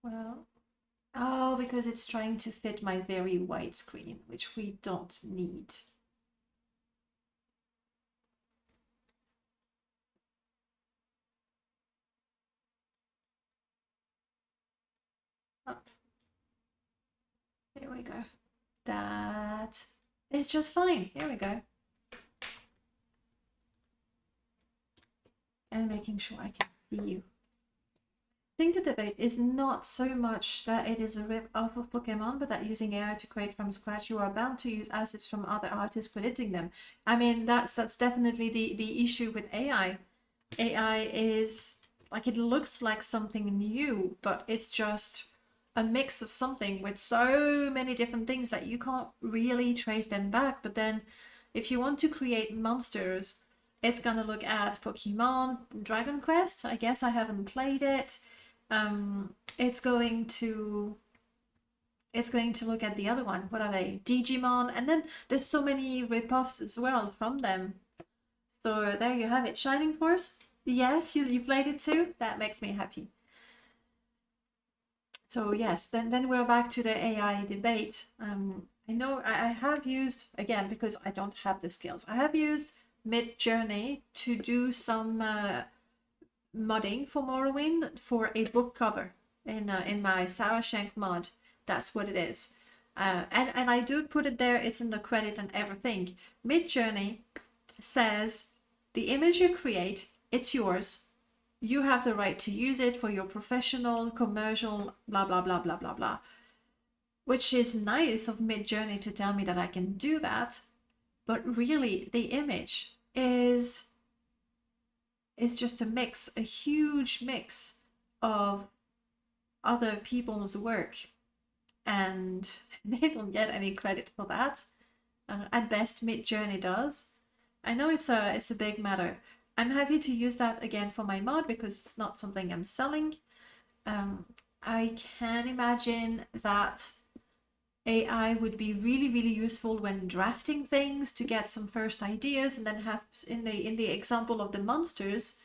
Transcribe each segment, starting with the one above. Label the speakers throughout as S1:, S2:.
S1: Well, oh, because it's trying to fit my very wide screen, which we don't need. Up. Here we go. That is just fine. Here we go. And making sure I can see you. I think the debate is not so much that it is a rip-off of Pokemon, but that using AI to create from scratch, you are bound to use assets from other artists crediting them. I mean, that's definitely the issue with AI. AI is like, it looks like something new, but it's just a mix of something with so many different things that you can't really trace them back. But then if you want to create monsters, it's gonna look at Pokemon, Dragon Quest. I guess I haven't played it. It's going to look at the other one. What are they? Digimon, and then there's so many rip-offs as well from them. So there you have it. Shining Force. Yes, you played it too. That makes me happy. So yes, then we're back to the AI debate. I know I have used, again, because I don't have the skills, I have used Mid-Journey to do some modding for Morrowind for a book cover in my Sarah Shank mod. That's what it is. And I do put it there. It's in the credit and everything. Mid-Journey says the image you create, it's yours. You have the right to use it for your professional, commercial, blah, blah, blah, blah, blah, blah. Which is nice of Mid-Journey to tell me that I can do that. But really, the image is just a mix, a huge mix of other people's work. And they don't get any credit for that. At best, Mid-Journey does. I know it's a big matter. I'm happy to use that again for my mod because it's not something I'm selling. I can imagine that AI would be really, really useful when drafting things to get some first ideas, and then have in the example of the monsters,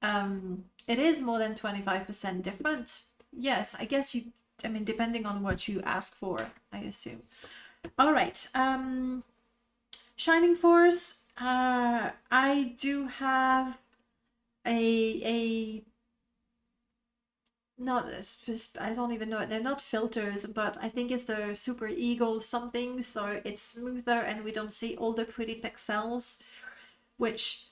S1: it is more than 25% different. Yes, I guess I mean, depending on what you ask for, I assume. All right. Shining Force. I do have a not, I don't even know it. They're not filters, but I think it's the Super Eagle something, so it's smoother and we don't see all the pretty pixels, which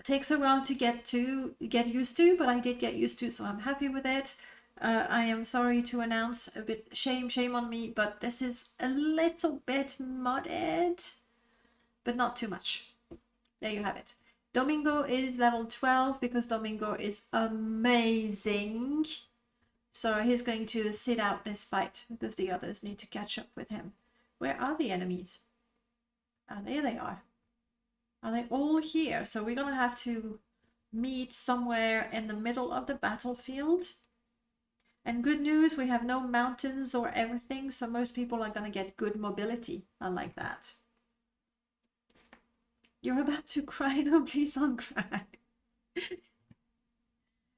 S1: takes a while to get used to, but I did get used to, so I'm happy with it. I am sorry to announce, a bit shame on me, but this is a little bit modded, but not too much. There you have it. Domingo is level 12 because Domingo is amazing. So he's going to sit out this fight because the others need to catch up with him. Where are the enemies? Ah, there they are. Are they all here? So we're gonna have to meet somewhere in the middle of the battlefield. And good news, we have no mountains or everything, so most people are gonna get good mobility. I like that. You're about to cry. No, please don't cry.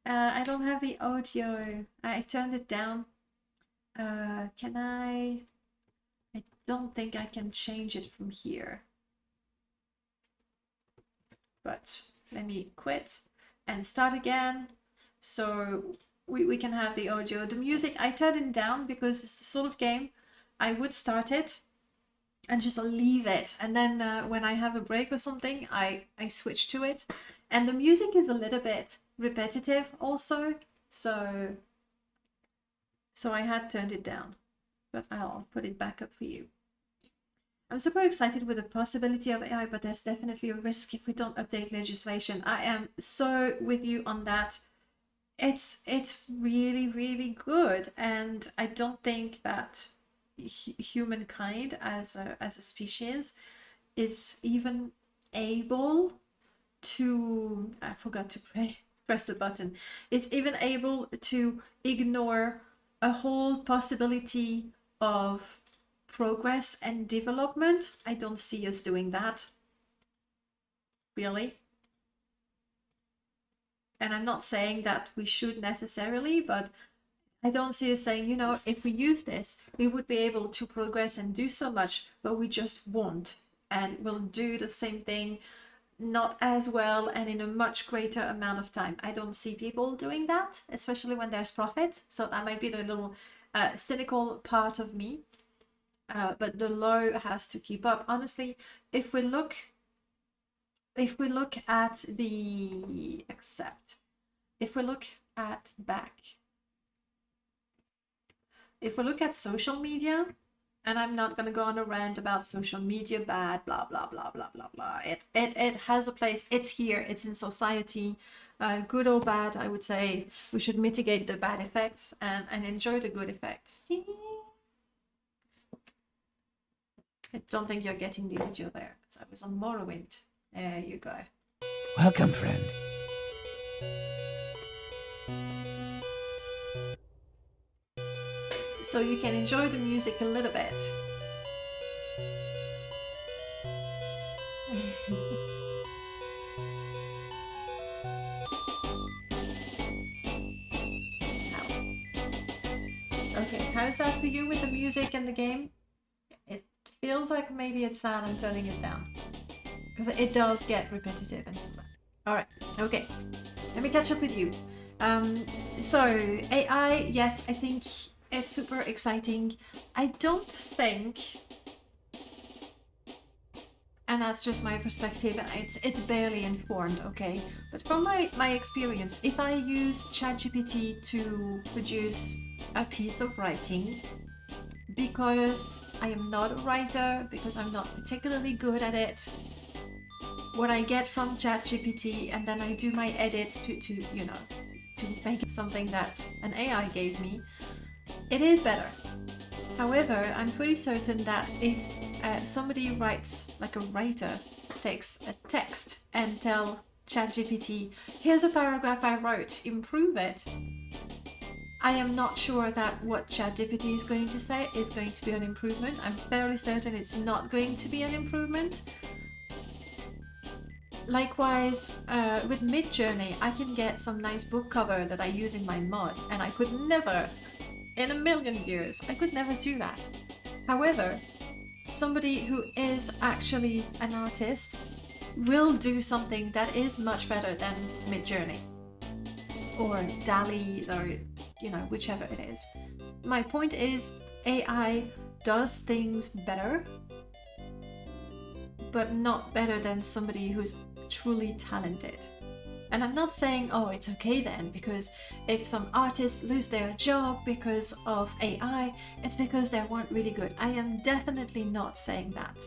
S1: I don't have the audio. I turned it down. Can I? I don't think I can change it from here. But let me quit and start again. So we can have the audio. The music, I turned it down because it's the sort of game I would start it and just leave it. And then when I have a break or something, I switch to it. And the music is a little bit repetitive also. So I had turned it down, but I'll put it back up for you. I'm super excited with the possibility of AI, but there's definitely a risk if we don't update legislation. I am so with you on that. It's really, really good, and I don't think that humankind as a species is even able to, I forgot to press the button, is even able to ignore a whole possibility of progress and development. I don't see us doing that, really. And I'm not saying that we should necessarily, but I don't see us saying, you know, if we use this, we would be able to progress and do so much, but we just won't. And we'll do the same thing, not as well and in a much greater amount of time. I don't see people doing that, especially when there's profit. So that might be the little cynical part of me. But the low has to keep up. Honestly, if we look at the accept, if we look at back, if we look at social media, and I'm not going to go on a rant about social media bad, blah, blah, blah, blah, blah, blah. It has a place. It's here. It's in society. Good or bad, I would say we should mitigate the bad effects and enjoy the good effects. I don't think you're getting the audio there, because I was on Morrowind. There you go.
S2: Welcome, friend.
S1: So you can enjoy the music a little bit. Okay, how's that for you with the music and the game? It feels like maybe it's loud. I'm turning it down, because it does get repetitive and stuff. Alright, okay. Let me catch up with you. So, AI, yes, I think it's super exciting. I don't think, and that's just my perspective, it's barely informed, okay? But from my experience, if I use ChatGPT to produce a piece of writing, because I am not a writer, because I'm not particularly good at it, what I get from ChatGPT, and then I do my edits to you know, to make it something that an AI gave me, it is better. However, I'm pretty certain that if somebody writes, like a writer, takes a text and tell ChatGPT, here's a paragraph I wrote, improve it, I am not sure that what ChatGPT is going to say is going to be an improvement. I'm fairly certain it's not going to be an improvement. Likewise, with Midjourney, I can get some nice book cover that I use in my mod, and I could never, in a million years, I could never do that. However, somebody who is actually an artist will do something that is much better than Midjourney or DALL-E, or you know, whichever it is. My point is, AI does things better, but not better than somebody who's truly talented. And I'm not saying, oh, it's okay then, because if some artists lose their job because of AI, it's because they weren't really good. I am definitely not saying that.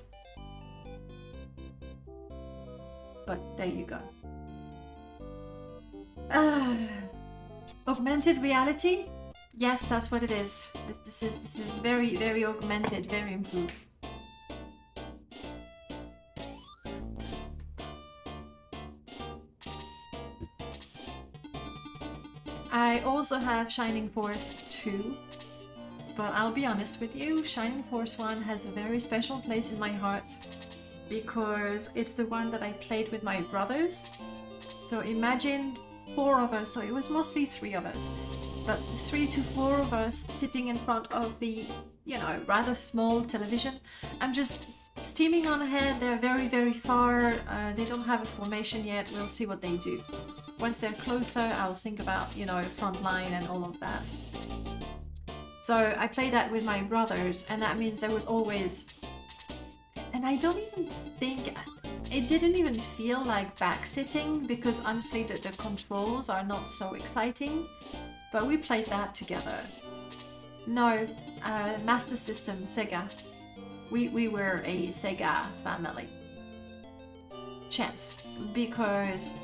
S1: But there you go. Augmented reality? Yes, that's what it is. This is very, very augmented, very improved. I also have Shining Force 2, but I'll be honest with you, Shining Force 1 has a very special place in my heart because it's the one that I played with my brothers. So imagine 4 of us, so it was mostly 3 of us, but 3 to 4 of us sitting in front of the, you know, rather small television. I'm just steaming on ahead. They're very, very far. They don't have a formation yet. We'll see what they do. Once they're closer, I'll think about, you know, front line and all of that. So I played that with my brothers, and that means there was always, and I don't even think, it didn't even feel like back-sitting, because honestly the controls are not so exciting, but we played that together. No, Master System, Sega. We were a Sega family. Chance, because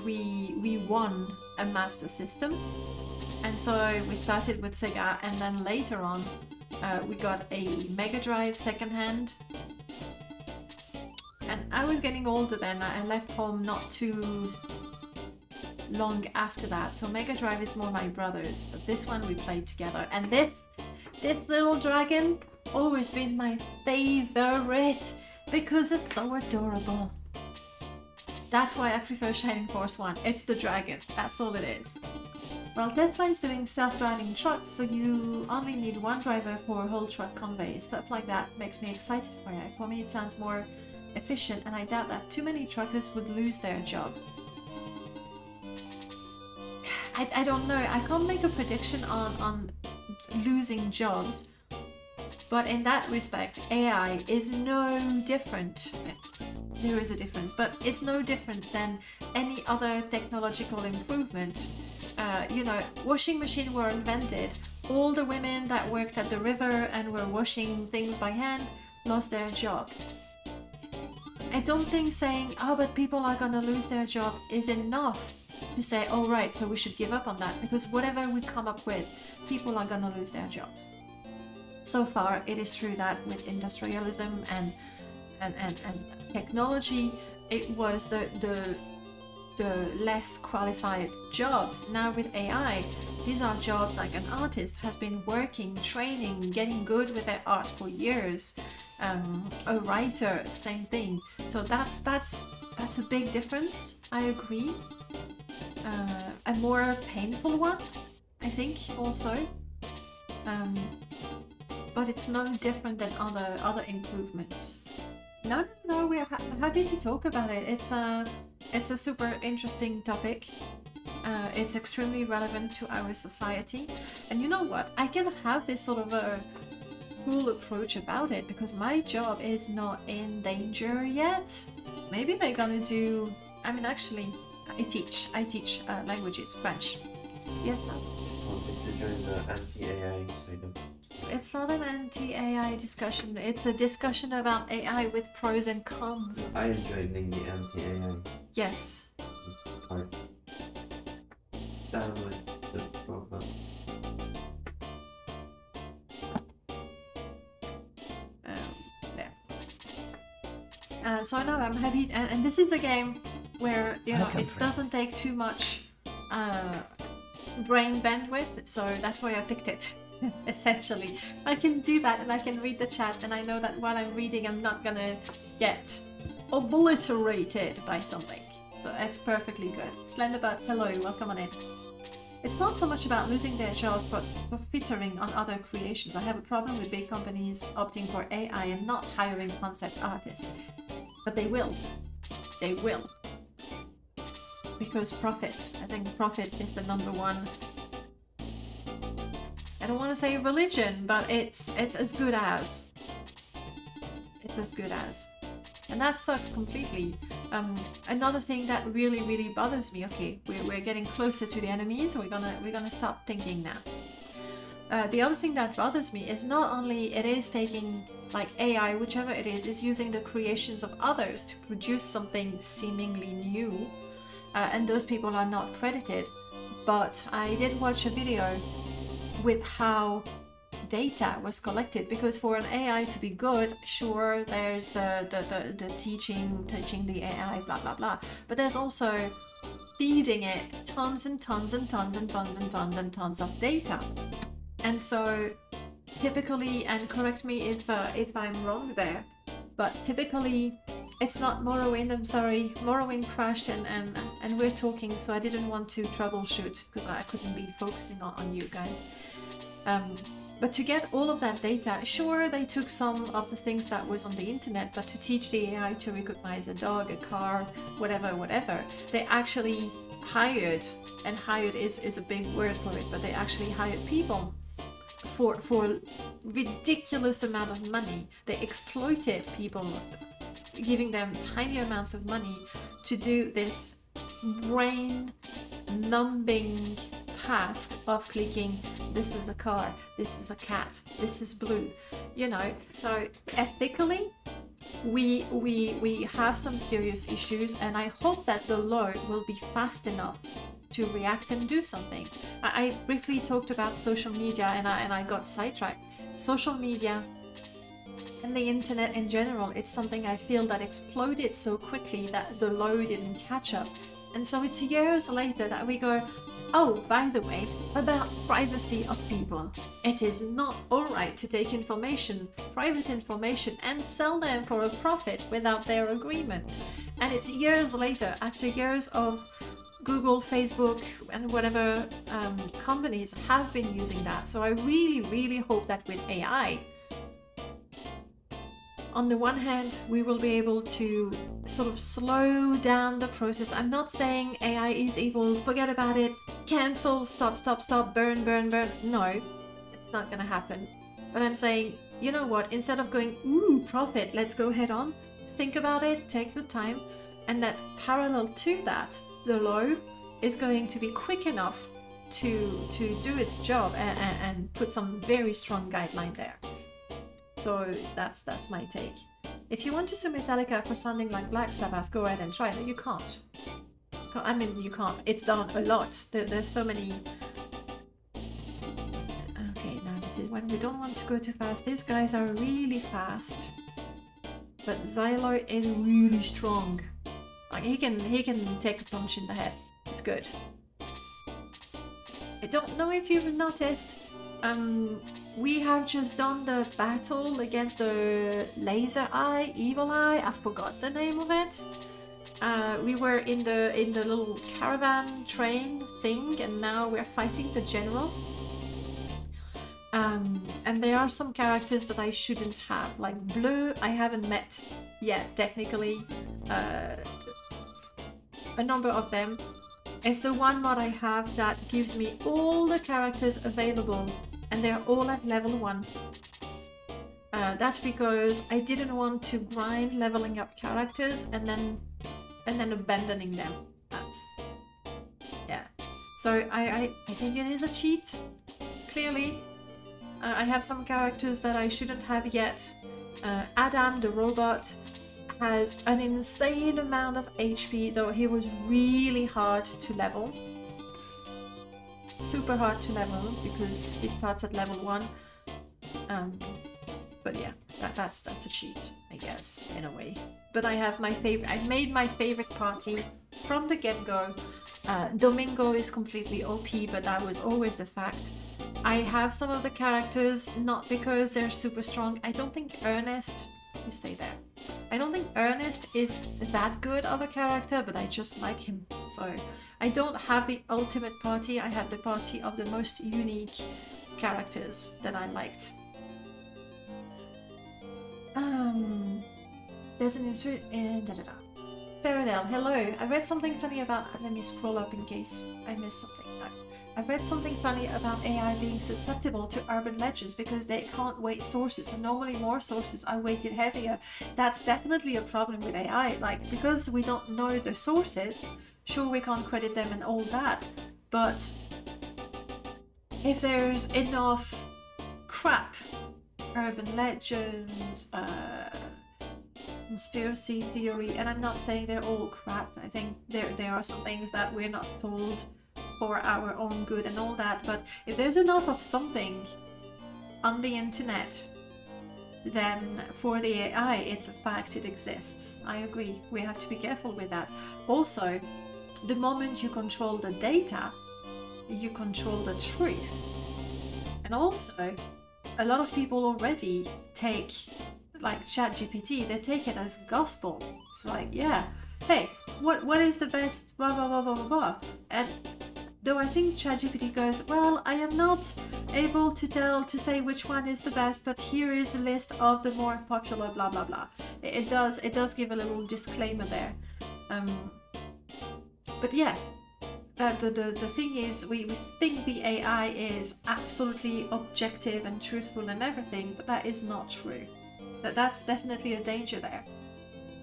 S1: we won a Master System, and so we started with Sega, and then later on we got a Mega Drive secondhand. And I was getting older then. I left home not too long after that, so Mega Drive is more my brother's, but this one we played together. And this little dragon always been my favorite because it's so adorable. That's why I prefer Shining Force 1. It's the dragon. That's all it is. Well, Tesla is doing self-driving trucks, so you only need one driver for a whole truck convey. Stuff like that makes me excited for it. For me, it sounds more efficient, and I doubt that too many truckers would lose their job. I don't know. I can't make a prediction on losing jobs, but in that respect, AI is no different. There is a difference, but it's no different than any other technological improvement. You know, washing machines were invented. All the women that worked at the river and were washing things by hand lost their job. I don't think saying, oh, but people are gonna lose their job is enough to say, oh, right, so we should give up on that, because whatever we come up with, people are gonna lose their jobs. So far, it is true that with industrialism and technology, it was the less qualified jobs. Now with AI, these are jobs like an artist has been working, training, getting good with their art for years. A writer, same thing. So that's a big difference. I agree. A more painful one, I think, also. But it's no different than other improvements. No, we're happy to talk about it. It's a super interesting topic. It's extremely relevant to our society. And you know what? I can have this sort of a cool approach about it because my job is not in danger yet. Maybe they're gonna do... I mean, actually, I teach languages, French. Yes, sir.
S2: Wanted to join the anti-AI, so don't...
S1: It's not an anti-AI discussion. It's a discussion about AI with pros and cons.
S2: I am joining the anti-AI
S1: Yes.
S2: part. Download the program.
S1: There. So no, I'm happy, and this is a game where, you know, it doesn't take too much brain bandwidth, so that's why I picked it. Essentially, I can do that and I can read the chat, and I know that while I'm reading I'm not gonna get obliterated by something, so it's perfectly good. Slenderbot, hello, welcome on in. It's not so much about losing their jobs but profiting on other creations. I have a problem with big companies opting for AI and not hiring concept artists, but they will because profit. I think profit is the number one, I don't want to say religion, but it's as good as. It's as good as. And that sucks completely. Another thing that really bothers me, okay, we're getting closer to the enemy, so we're gonna start thinking now. The other thing that bothers me is not only it is taking, like AI, whichever it is using the creations of others to produce something seemingly new, and those people are not credited, but I did watch a video with how data was collected, because for an AI to be good, sure, there's the teaching the AI, blah blah blah, but there's also feeding it tons and tons and tons and tons and tons and tons of data. And so typically, and correct me if I'm wrong there, but typically it's not Morrowind, I'm sorry, Morrowind crashed and we're talking, so I didn't want to troubleshoot because I couldn't be focusing on you guys. But to get all of that data, sure, they took some of the things that was on the internet, but to teach the AI to recognize a dog, a car, whatever, they actually hired, and hired is a big word for it, but they actually hired people for ridiculous amount of money. They exploited people, giving them tiny amounts of money to do this brain numbing task of clicking, this is a car, this is a cat, this is blue, you know. So ethically we have some serious issues, and I hope that the law will be fast enough to react and do something. I briefly talked about social media and I got sidetracked. Social media and the internet in general, it's something I feel that exploded so quickly that the law didn't catch up. And so it's years later that we go, oh, by the way, about privacy of people. It is not alright to take information, private information, and sell them for a profit without their agreement. And it's years later, after years of Google, Facebook, and whatever companies have been using that. So I really, really hope that with AI, on the one hand, we will be able to sort of slow down the process. I'm not saying AI is evil, forget about it, cancel, stop, burn. No, it's not gonna happen. But I'm saying, you know what, instead of going, ooh, profit, let's go head on, think about it, take the time, and that parallel to that, the law is going to be quick enough to do its job and put some very strong guideline there. So that's my take. If you want to sue Metallica for sounding like Black Sabbath, go ahead and try it. You can't. I mean, you can't. It's done a lot. There's so many. Okay, now this is when we don't want to go too fast. These guys are really fast, but Xylo is really strong. Like he can take a punch in the head. It's good. I don't know if you've noticed. We have just done the battle against the laser eye, evil eye. I forgot the name of it. We were in the little caravan train thing, and now we're fighting the general. And there are some characters that I shouldn't have, like Bleu. I haven't met yet, technically. A number of them. It's the one mod I have that gives me all the characters available, and they're all at level 1. That's because I didn't want to grind leveling up characters and then abandoning them. That's, yeah. So I think it is a cheat, clearly. I have some characters that I shouldn't have yet. Adam the robot has an insane amount of HP, though he was really hard to level. Super hard to level because he starts at level 1. But yeah, that's a cheat, I guess, in a way. But I have my favorite. I made my favorite party from the get-go. Domingo is completely OP, but that was always the fact. I have some of the characters not because they're super strong. I don't think Ernest. You stay there. I don't think Ernest is that good of a character, but I just like him. So I don't have the ultimate party. I have the party of the most unique characters that I liked. There's an insert in Paradel, hello. I read something funny about. Let me scroll up in case I missed something. I've read something funny about AI being susceptible to urban legends because they can't weight sources, and normally more sources are weighted heavier. That's definitely a problem with AI, like, because we don't know the sources, sure we can't credit them and all that, but if there's enough crap, urban legends, conspiracy theory, and I'm not saying they're all crap, I think there are some things that we're not told for our own good and all that, but if there's enough of something on the internet, then for the AI, it's a fact, it exists. I agree, we have to be careful with that. Also, the moment you control the data, you control the truth. And also, a lot of people already take, like ChatGPT, they take it as gospel. It's like, yeah, hey, what is the best, blah, blah, blah, blah, blah, blah. And though I think ChatGPT goes, well, I am not able to say which one is the best, but here is a list of the more popular, blah, blah, blah. It does give a little disclaimer there. But yeah, the thing is, we think the AI is absolutely objective and truthful and everything, but that is not true. That's definitely a danger there.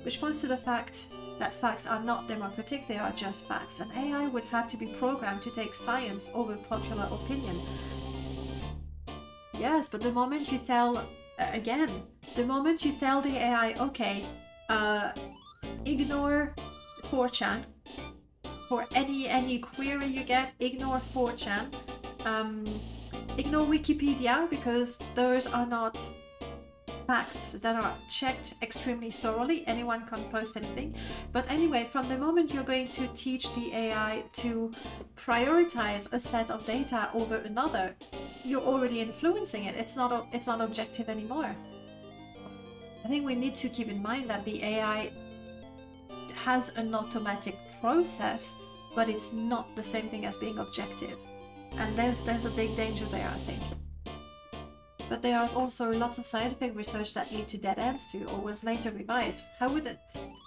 S1: Which points to the fact that facts are not democratic, they are just facts, and AI would have to be programmed to take science over popular opinion. Yes, but the moment you tell, the moment you tell the AI, okay, ignore 4chan, for any query you get, ignore 4chan, ignore Wikipedia, because those are not facts that are checked extremely thoroughly. Anyone can post anything. But anyway, from the moment you're going to teach the AI to prioritize a set of data over another, you're already influencing it. It's not objective anymore. I think we need to keep in mind that the AI has an automatic process but it's not the same thing as being objective. And there's a big danger there, I think. But there is also lots of scientific research that lead to dead ends too, or was later revised. How would it?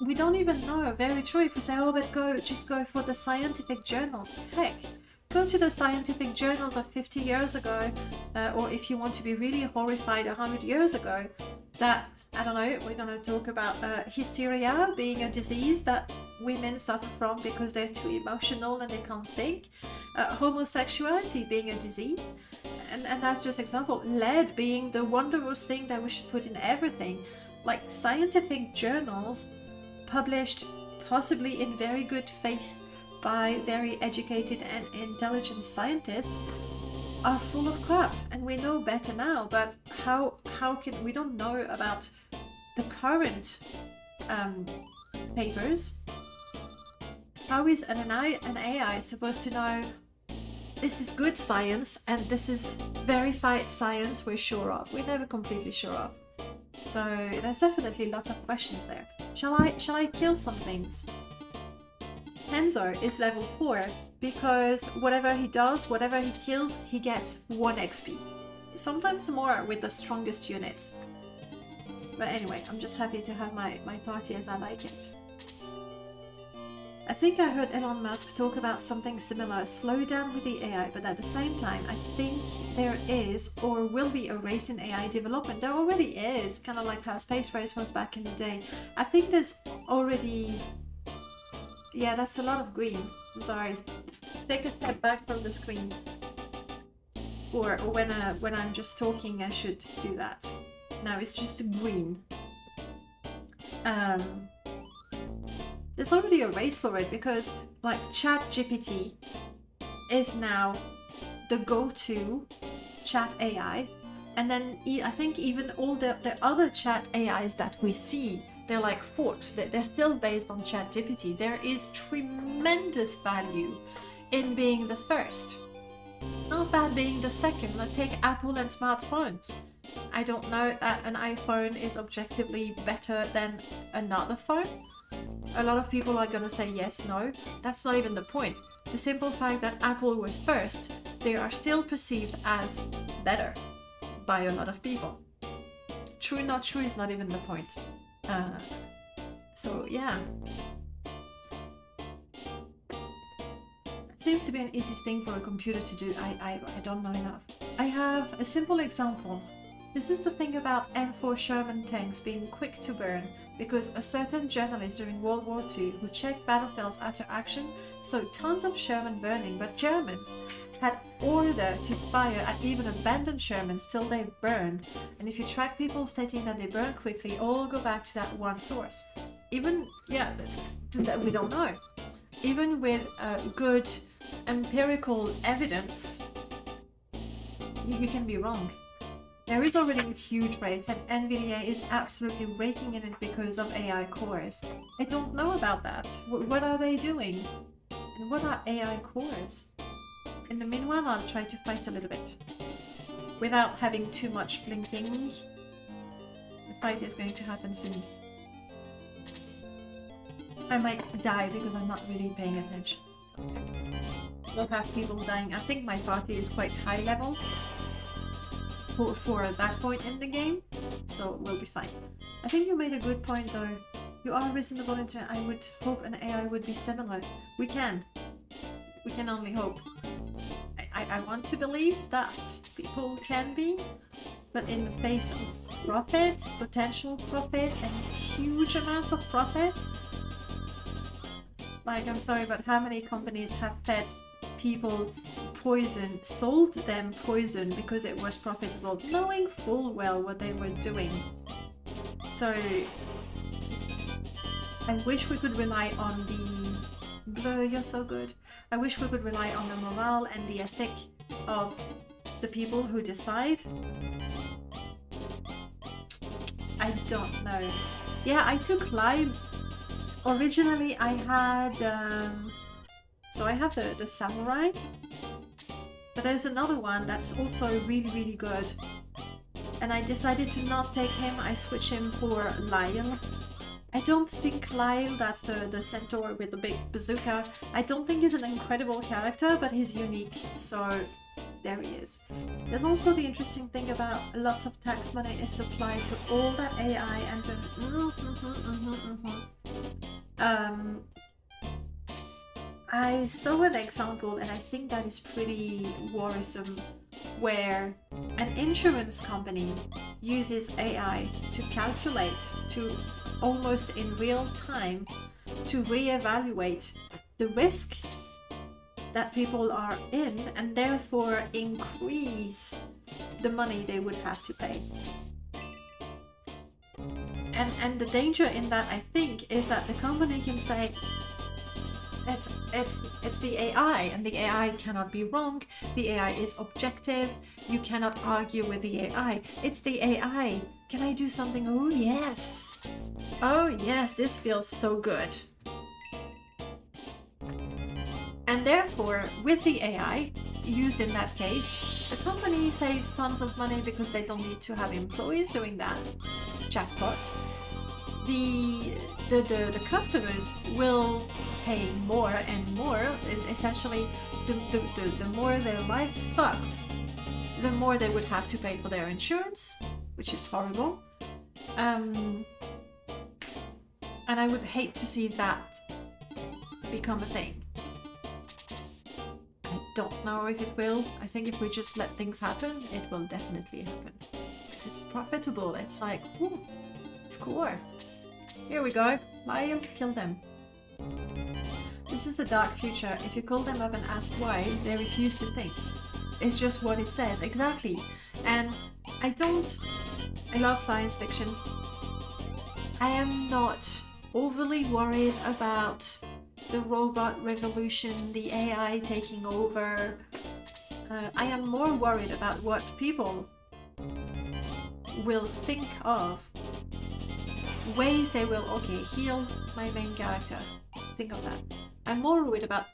S1: We don't even know. Very true. If we say, oh, but just go for the scientific journals. Heck, go to the scientific journals of 50 years ago, or if you want to be really horrified, 100 years ago, that, I don't know, we're going to talk about hysteria being a disease that women suffer from because they're too emotional and they can't think. Homosexuality being a disease. And that's just example. Lead being the wondrous thing that we should put in everything. Like scientific journals published possibly in very good faith by very educated and intelligent scientists are full of crap, and we know better now. But how can we don't know about the current papers? How is an AI supposed to know this is good science and this is verified science we're sure of? We're never completely sure of. So there's definitely lots of questions there. Shall I kill some things? Enzo is level 4 because whatever he does, whatever he kills, he gets 1 XP. Sometimes more with the strongest units. But anyway, I'm just happy to have my party as I like it. I think I heard Elon Musk talk about something similar, slow down with the AI, but at the same time, I think there is or will be a race in AI development. There already is, kind of like how Space Race was back in the day. I think there's already... Yeah, that's a lot of green. I'm sorry. Take a step back from the screen. Or when I'm just talking, I should do that. Now it's just green. There's already a race for it because like ChatGPT is now the go-to chat AI, and then I think even all the other chat AIs that we see, they're like forks. They're still based on ChatGPT. There is tremendous value in being the first. Not bad being the second. Like take Apple and smartphones. I don't know that an iPhone is objectively better than another phone. A lot of people are gonna say yes, no. That's not even the point. The simple fact that Apple was first, they are still perceived as better by a lot of people. True, not true is not even the point. So yeah. It seems to be an easy thing for a computer to do. I don't know enough. I have a simple example. This is the thing about M4 Sherman tanks being quick to burn, because a certain journalist during World War II who checked battlefields after action saw tons of Sherman burning, but Germans had order to fire at even abandoned Shermans till they burned. And if you track people stating that they burn quickly, all go back to that one source. Even, yeah, that we don't know. Even with good empirical evidence, you can be wrong. There is already a huge race, and NVIDIA is absolutely raking in it because of AI cores. I don't know about that. What are they doing? And what are AI cores? In the meanwhile, I'll try to fight a little bit. Without having too much blinking. The fight is going to happen soon. I might die because I'm not really paying attention. So, we'll have people dying. I think my party is quite high level for that point in the game, so we'll be fine. I think you made a good point though. You are reasonable in turn. I would hope an AI would be similar. We can only hope. I want to believe that people can be, but in the face of profit, potential profit, and huge amounts of profit, like, I'm sorry, but how many companies have fed people poison, sold them poison because it was profitable, knowing full well what they were doing? So I wish we could rely on the Blur, you're so good. I wish we could rely on the morale and the ethic of the people who decide. I don't know. Yeah, I took live. Originally I had so I have the samurai, but there's another one that's also really good, and I decided to not take him. I switched him for lion I don't think Lyle, that's the centaur with the big bazooka, I don't think he's an incredible character, but he's unique, so there he is. There's also the interesting thing about lots of tax money is supplied to all that AI and I saw an example, and I think that is pretty worrisome, where an insurance company uses AI to calculate, to almost in real time, to reevaluate the risk that people are in and therefore increase the money they would have to pay. And the danger in that, I think, is that the company can say, it's the AI, and the AI cannot be wrong. The AI is objective. You cannot argue with the AI. It's the AI. Can I do something? Oh yes. Oh yes, this feels so good. And therefore, with the AI used in that case, the company saves tons of money because they don't need to have employees doing that. Jackpot. The customers will pay more and more. And essentially, the more their life sucks, the more they would have to pay for their insurance, which is horrible. And I would hate to see that become a thing. I don't know if it will. I think if we just let things happen, it will definitely happen. Because it's profitable. It's like, ooh, score. Here we go. Lyle, kill them. This is a dark future. If you call them up and ask why, they refuse to think. It's just what it says, exactly. And I love science fiction. I am not overly worried about the robot revolution, the AI taking over. I am more worried about what people will think of, ways they will, okay, heal my main character. Think of that. I'm more worried about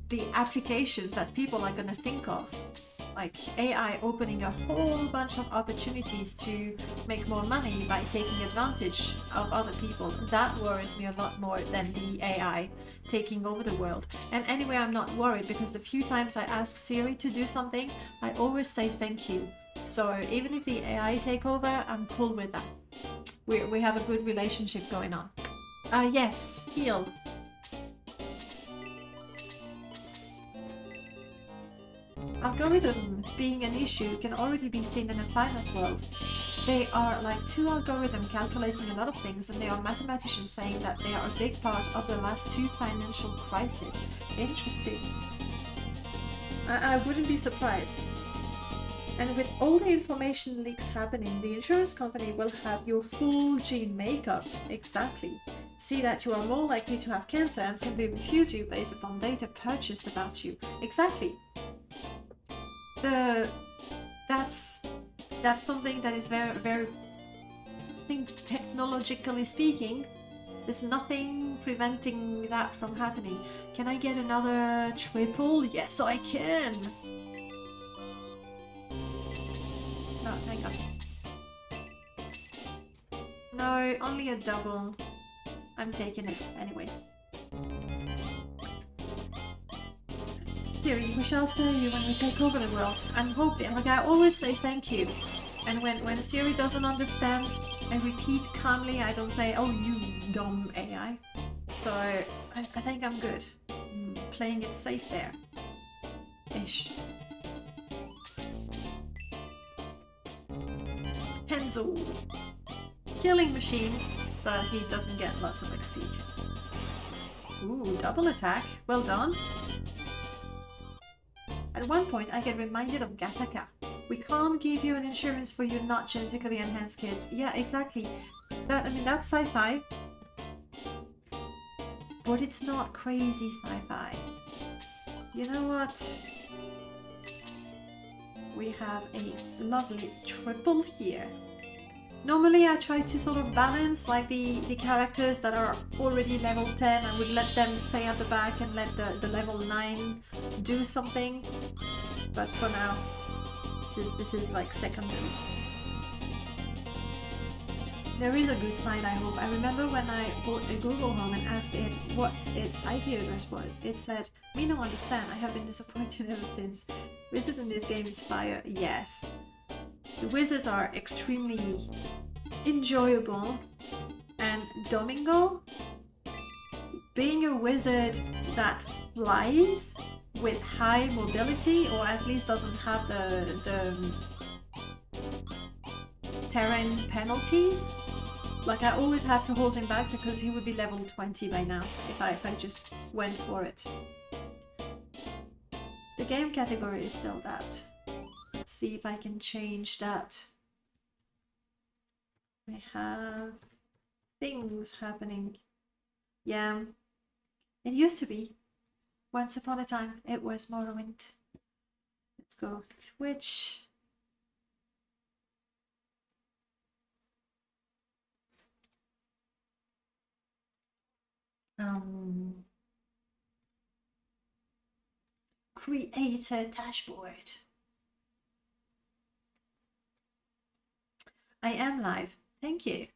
S1: the applications that people are going to think of, like AI opening a whole bunch of opportunities to make more money by taking advantage of other people. That worries me a lot more than the AI taking over the world. And anyway, I'm not worried because the few times I ask Siri to do something, I always say thank you. So even if the AI take over, I'm cool with that. We have a good relationship going on. Yes, heal. Algorithm being an issue can already be seen in the finance world. They are like two algorithms calculating a lot of things, and they are mathematicians saying that they are a big part of the last two financial crises. Interesting. I wouldn't be surprised. And with all the information leaks happening, the insurance company will have your full gene makeup. Exactly. See that you are more likely to have cancer and simply refuse you based upon data purchased about you. Exactly. That's something that is very, very, I think technologically speaking, there's nothing preventing that from happening. Can I get another triple? Yes, I can. No, hang on. No, only a double. I'm taking it anyway. Theory, we shall spare you when we take over the world. I'm hoping, like I always say thank you. And when Siri doesn't understand, I repeat calmly, I don't say, oh you dumb AI. So I think I'm good. Playing it safe there. Ish. Henzo. Killing machine, but he doesn't get lots of XP. Ooh, double attack. Well done. At one point, I get reminded of Gattaca. We can't give you an insurance for your not genetically enhanced kids. Yeah, exactly. That's sci-fi. But it's not crazy sci-fi. You know what? We have a lovely triple here. Normally I try to sort of balance like the characters that are already level 10. I would let them stay at the back and let the level 9 do something. But for now, this is like secondary. There is a good sign, I hope. I remember when I bought a Google Home and asked it what its IP address was. It said, "We don't understand. I have been disappointed ever since. Wizard in this game is fire." Yes. The wizards are extremely enjoyable. And Domingo, being a wizard that flies with high mobility, or at least doesn't have the terrain penalties, like I always have to hold him back because he would be level 20 by now if I just went for it. The game category is still that. Let's see if I can change that. We have things happening. Yeah, it used to be. Once upon a time, it was Morrowind. Let's go Twitch. Create a dashboard. I am live. Thank you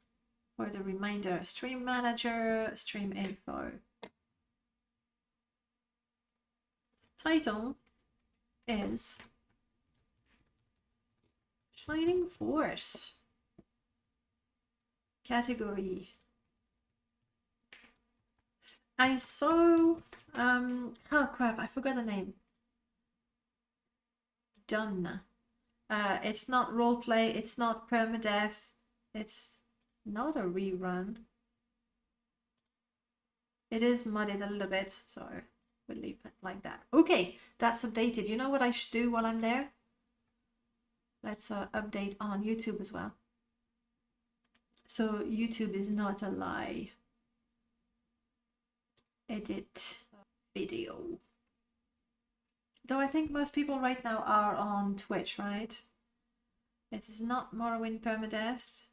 S1: for the reminder. Stream manager, stream info. Title is Shining Force. Category. I saw, oh crap, I forgot the name. Done. It's not roleplay, it's not permadeath, it's not a rerun. It is mudded a little bit, so we'll leave it like that. Okay, that's updated. You know what I should do while I'm there? Let's update on YouTube as well. So YouTube is not a lie. Edit video. Though I think most people right now are on Twitch, right? It is not Morrowind permadeath,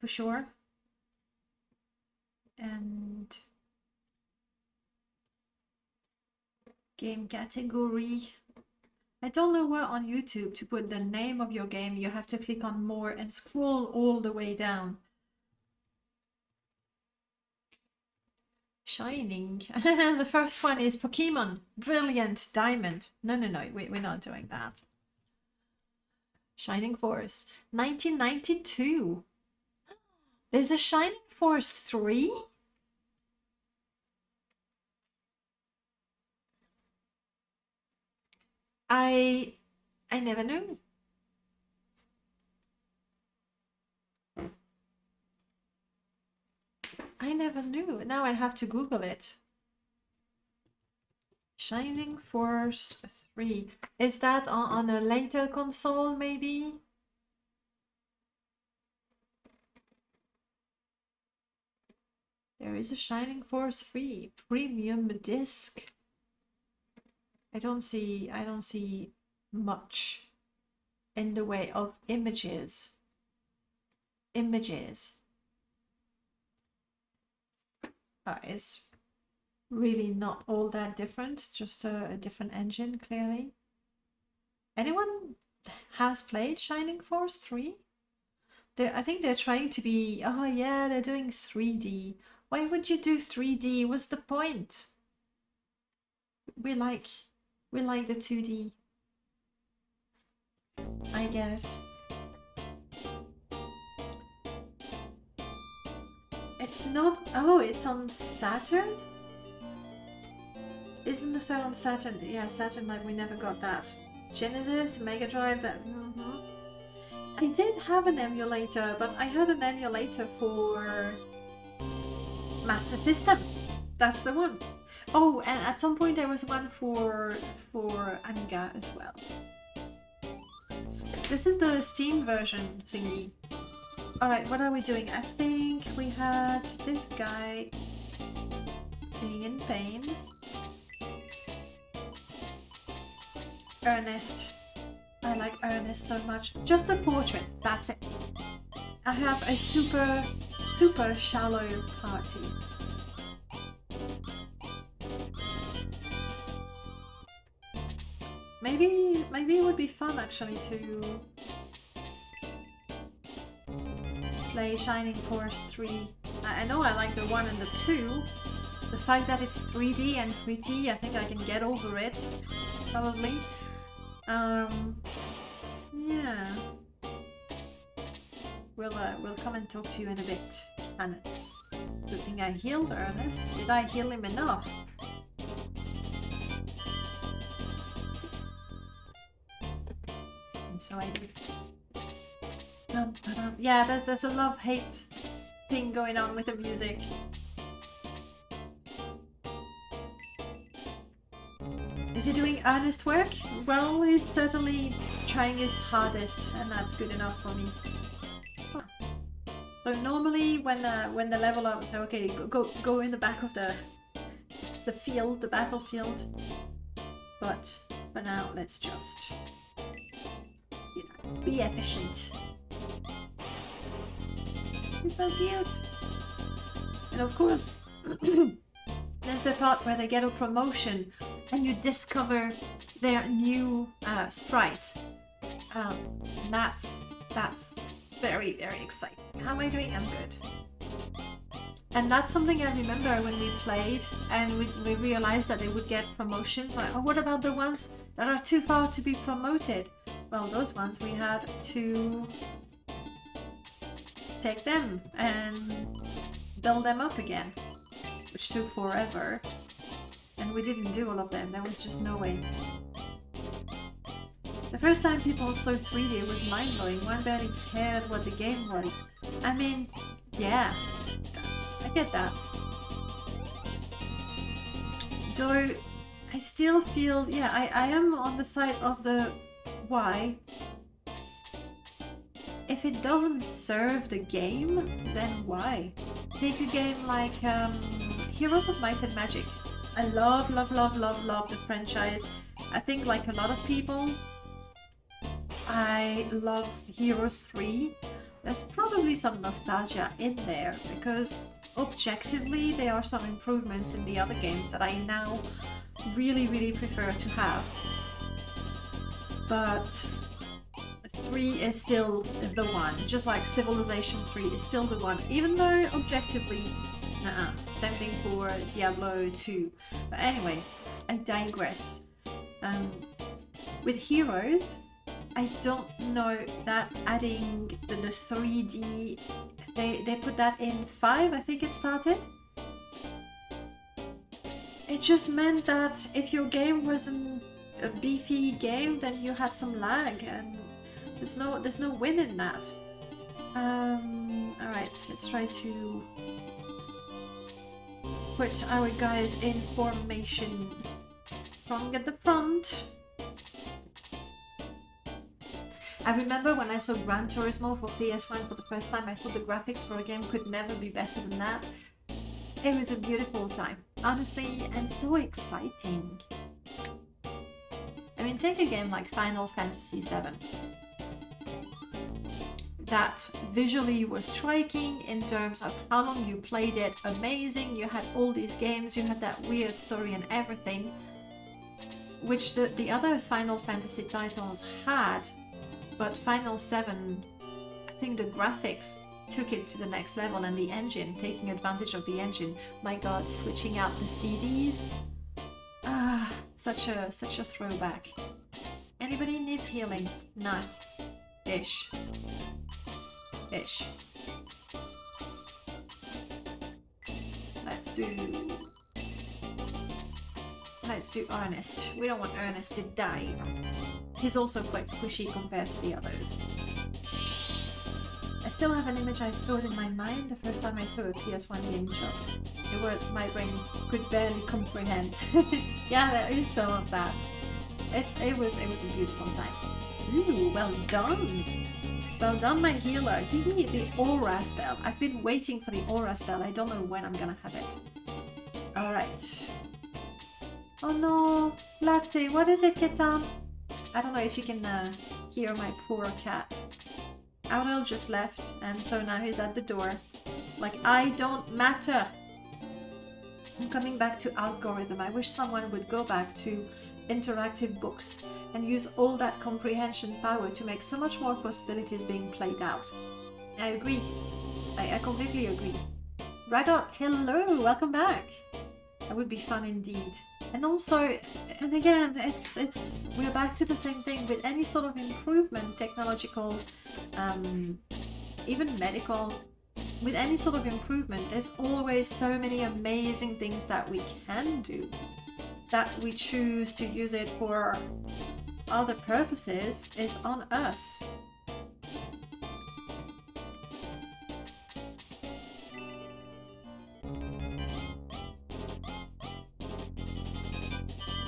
S1: for sure. And game category. I don't know where on YouTube to put the name of your game. You have to click on more and scroll all the way down. Shining. The first one is Pokemon. Brilliant Diamond. No, we're not doing that. Shining Force. 1992. There's a Shining Force 3? I never knew. I never knew. Now I have to Google it. Shining Force 3. Is that on a later console, maybe? There is a Shining Force 3 premium disc. I don't see much in the way of images. It's really not all that different, just a different engine, clearly. Anyone has played Shining Force 3? I think they're trying to be, oh yeah, they're doing 3D. Why would you do 3D? What's the point? We like the 2D, I guess. It's not, oh, it's on Saturn? Isn't the third on Saturn? Yeah, Saturn, like we never got that. Genesis, Mega Drive, that, I did have an emulator, but I had an emulator for Master System. That's the one. Oh, and at some point there was one for Amiga as well. This is the Steam version thingy. Alright, what are we doing? I think we had this guy being in pain. Ernest. I like Ernest so much. Just a portrait, that's it. I have a super shallow party. Maybe it would be fun actually to play Shining Force 3. I know I like the 1 and the 2. The fact that it's 3D and 3D, I think I can get over it. Probably. Yeah. We'll come and talk to you in a bit, Hannes. Good thing I healed Ernest. Did I heal him enough? And so I did. Yeah, there's a love-hate thing going on with the music. Is he doing earnest work? Well, he's certainly trying his hardest, and that's good enough for me. Huh. So normally, when the level up, so okay, go in the back of the field, the battlefield. But for now, let's just be efficient. He's so cute. And of course, there's the part where they get a promotion and you discover their new sprite. That's very, very exciting. How am I doing? I'm good. And that's something I remember when we played and we realized that they would get promotions. Like, oh, what about the ones that are too far to be promoted? Well, those ones we had to take them and build them up again, which took forever. And we didn't do all of them. There was just no way. The first time people saw 3D, it was mind-blowing. One barely cared what the game was. I mean, yeah, I get that. Though, I still feel, yeah, I am on the side of the why. If it doesn't serve the game, then why? Take a game like Heroes of Might and Magic. I love the franchise. I think like a lot of people, I love Heroes 3. There's probably some nostalgia in there because objectively there are some improvements in the other games that I now really prefer to have. But 3 is still the one, just like Civilization 3 is still the one, even though objectively, same thing for Diablo 2. But anyway, I digress. With Heroes, I don't know that adding the 3D, they put that in 5, I think it started. It just meant that if your game wasn't a beefy game, then you had some lag, and there's no win in that. Alright, let's try to put our guys in formation. Strong at the front. I remember when I saw Gran Turismo for PS1 for the first time, I thought the graphics for a game could never be better than that. It was a beautiful time, honestly, and so exciting. I mean, take a game like Final Fantasy VII. That visually was striking in terms of how long you played it, amazing, you had all these games, you had that weird story and everything, which the other Final Fantasy titles had, but Final 7, I think the graphics took it to the next level, and the engine, taking advantage of the engine, my god, switching out the CDs, such a throwback. Anybody needs healing? No. Ish. Let's do Ernest. We don't want Ernest to die. He's also quite squishy compared to the others. I still have an image I stored in my mind the first time I saw a PS1 game shop. The words my brain could barely comprehend. Yeah, there is some of that. It was a beautiful time. Ooh, well done! Well done, my healer. Give me the aura spell. I've been waiting for the aura spell. I don't know when I'm gonna have it. Alright. Oh no! Latte, what is it, Ketan? I don't know if you can hear my poor cat. Aurel just left, and so now he's at the door. Like, I don't matter! I'm coming back to algorithm. I wish someone would go back to interactive books and use all that comprehension power to make so much more possibilities being played out. I agree. I completely agree. Ragot, hello, welcome back. That would be fun indeed. And also, and again, it's we're back to the same thing with any sort of improvement, technological, even medical. With any sort of improvement, there's always so many amazing things that we can do. That we choose to use it for other purposes is on us.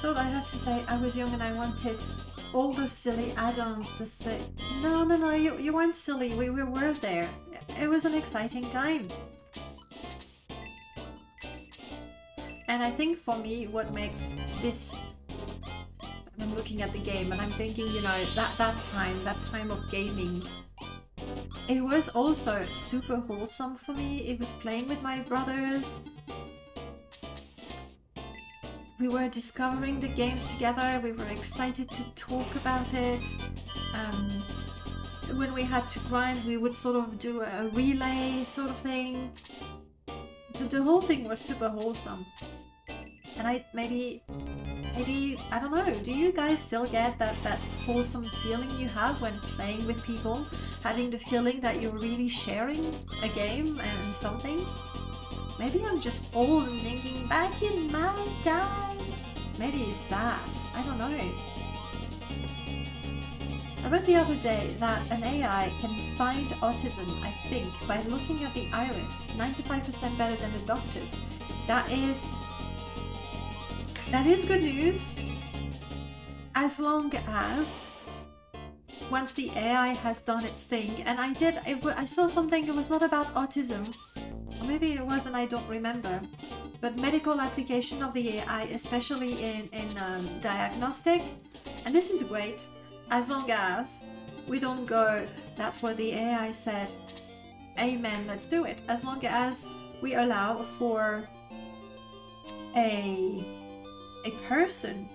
S1: Though I have to say, I was young and I wanted all those silly add-ons to say, no, you weren't silly, we were there. It was an exciting time. And I think for me, what makes this, I'm looking at the game and I'm thinking, you know, that time of gaming, it was also super wholesome for me. It was playing with my brothers. We were discovering the games together. We were excited to talk about it. When we had to grind, we would sort of do a relay sort of thing. The whole thing was super wholesome. And I maybe I don't know, do you guys still get that wholesome feeling you have when playing with people? Having the feeling that you're really sharing a game and something? Maybe I'm just old and thinking back in my time. Maybe it's that. I don't know. I read the other day that an AI can find autism, I think, by looking at the iris, 95% better than the doctors. That is good news, as long as once the AI has done its thing, and I saw something, it was not about autism, or maybe it was and I don't remember, but medical application of the AI, especially in diagnostic, and this is great, as long as we don't go, that's what the AI said, amen, let's do it, as long as we allow for a person